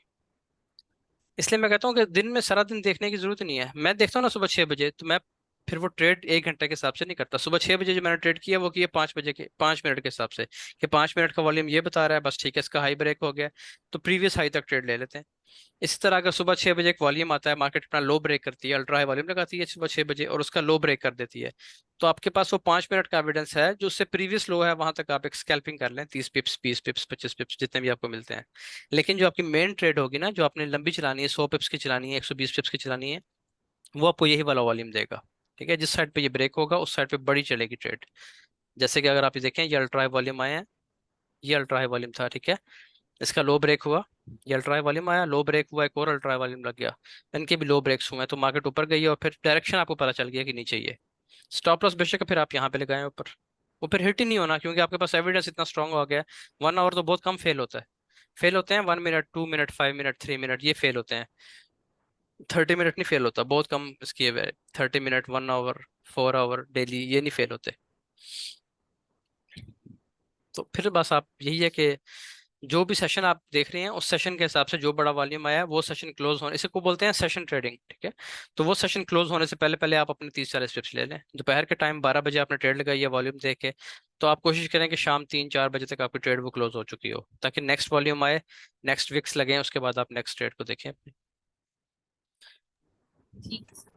इसलिए मैं कहता हूँ कि दिन में सारा दिन देखने की जरूरत नहीं है। मैं देखता हूँ ना सुबह 6 बजे, तो मैं फिर वो ट्रेड 1 घंटे के हिसाब से नहीं करता। सुबह 6 बजे जो मैंने ट्रेड किया वो किया 5 बजे के 5 मिनट के हिसाब से, कि 5 मिनट का वॉल्यूम ये बता रहा है, बस ठीक है, इसका हाई ब्रेक हो गया, तो प्रीवियस हाई तक ट्रेड ले लेते हैं। इसी तरह अगर सुबह 6 बजे एक वॉल्यूम आता है, मार्केट अपना लो ब्रेक करती है, अल्ट्रा हाई वॉल्यूम लगाती है सुबह 6 बजे और उसका लो ब्रेक कर देती है, तो आपके पास वो 5 मिनट का एविडेंस है, जो उससे प्रीवियस लो है वहां तक आप एक स्कैल्पिंग कर लें, 30 पिप्स, 20 पिप्स, 25 पिप्स, जितने भी आपको मिलते हैं। लेकिन जो आपकी मेन ट्रेड होगी ना, जो आपने लंबी चलानी है, 100 पिप्स की चलानी है, 120 पिप्स की चलानी है, वो आपको यही वाला वॉल्यूम देगा। ठीक है, जिस साइड पे ये ब्रेक होगा उस साइड पे बड़ी चलेगी ट्रेड। जैसे कि अगर आप ये देखें, ये अल्ट्रा हाई वॉल्यूम आए हैं, ये अल्ट्रा हाई वॉल्यूम था, ठीक है, इसका लो ब्रेक हुआ, ये अल्ट्रा हाई वॉल्यूम आया, लो ब्रेक हुआ, एक और अल्ट्रा हाई वॉल्यूम लग गया, इनके भी लो ब्रेक्स हुए हैं, तो मार्केट ऊपर गई है और फिर डायरेक्शन आपको पता चल गया कि नीचे ही है। स्टॉप लॉस बेशक फिर आप यहाँ पे लगाएं ऊपर, वो फिर हिट ही नहीं होना, क्योंकि आपके पास एविडेंस इतना स्ट्रांग हो गया है। 1 आवर तो बहुत कम फेल होता है, फेल होते हैं 1 मिनट, 2 मिनट, 5 मिनट, 3 मिनट, ये फेल होते हैं। 30 मिनट नहीं फेल होता, बहुत कम इसकी 30 मिनट, 1 आवर, 4 आवर डेली, ये नहीं फेल होते। तो फिर बस आप यही है कि जो भी सेशन आप देख रहे हैं उस सेशन के हिसाब से जो बड़ा वॉल्यूम आया है वो सेशन क्लोज होने, इसे को बोलते हैं सेशन ट्रेडिंग। ठीक है, तो वो सेशन क्लोज होने से पहले पहले आप अपने 30-40 पिप्स ले लें। दोपहर के टाइम 12 बजे आपने ट्रेड लगाई है वॉल्यूम देख के, तो आप कोशिश करें कि शाम 3-4 बजे तक आपकी ट्रेड वो क्लोज हो चुकी हो, ताकि नेक्स्ट वॉल्यूम आए, नेक्स्ट विक्स लगे, उसके बाद आप नेक्स्ट ट्रेड को देखें अपनी। ठीक है।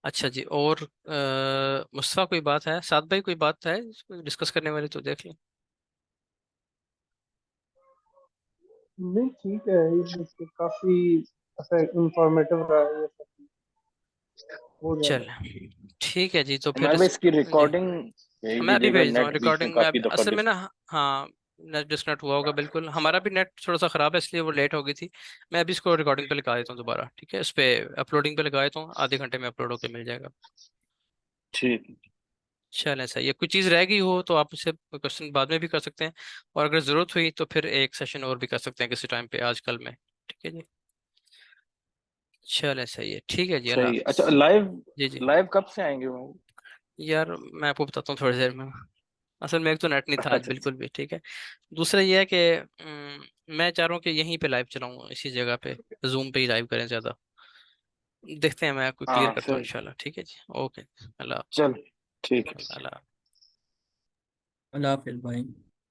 अच्छा जी, और मुस्तफा कोई बात है, साद भाई कोई बात है डिस्कस करने वाली, तो देख लें। नहीं ठीक है, ये काफी ऐसा इंफॉर्मेटिव रहा है ये सब, हो चल, जाएगा। ठीक है जी, तो फिर मैं भी इसकी जी, रिकॉर्डिंग भेज मैं अभी दीजिएगा, भेजता हूँ नेट बीच में रिकॉर्डिंग। मैं काफी दफा असल में ना, हाँ, नेट डिस्कनेक्ट हुआ होगा, बिल्कुल हमारा भी नेट थोड़ा सा ख़राब है, इसलिए वो लेट हो गई थी। मैं अभी इसको रिकॉर्डिंग पे लगा देता हूँ दोबारा, ठीक है, इस पे अपलोडिंग पे लगा देता हूँ, आधे घंटे में अपलोड होकर मिल जाएगा। ठीक। चलें, सही है। कोई चीज़ रह गई हो तो आप मुझसे क्वेश्चन बाद में भी कर सकते हैं, और अगर ज़रूरत हुई तो फिर एक सेशन और भी कर सकते हैं किसी टाइम पे, आजकल में। ठीक है जी, चलें, सही है, ठीक है जी, अल्लाह सही। अच्छा, हाफिज़। लाइव जी जी, लाइव कब से आएंगे वो? यार मैं आपको बताता हूँ थोड़ी देर में। असल में एक तो नेट नहीं था अच्छा आज अच्छा बिल्कुल भी, ठीक है। दूसरा ये है कि मैं चाह रहा हूँ कि यहीं पे लाइव चलाऊँ, इसी जगह पे, जूम पे ही लाइव करें ज़्यादा। देखते हैं, मैं आपको क्लियर हाँ करता हूँ फिर इंशाल्लाह। ठीक है जी, ओके, अल्लाह चल ठीक है। हाफिज़, अल्लाह। अल्लाह हाफिज़ भाई।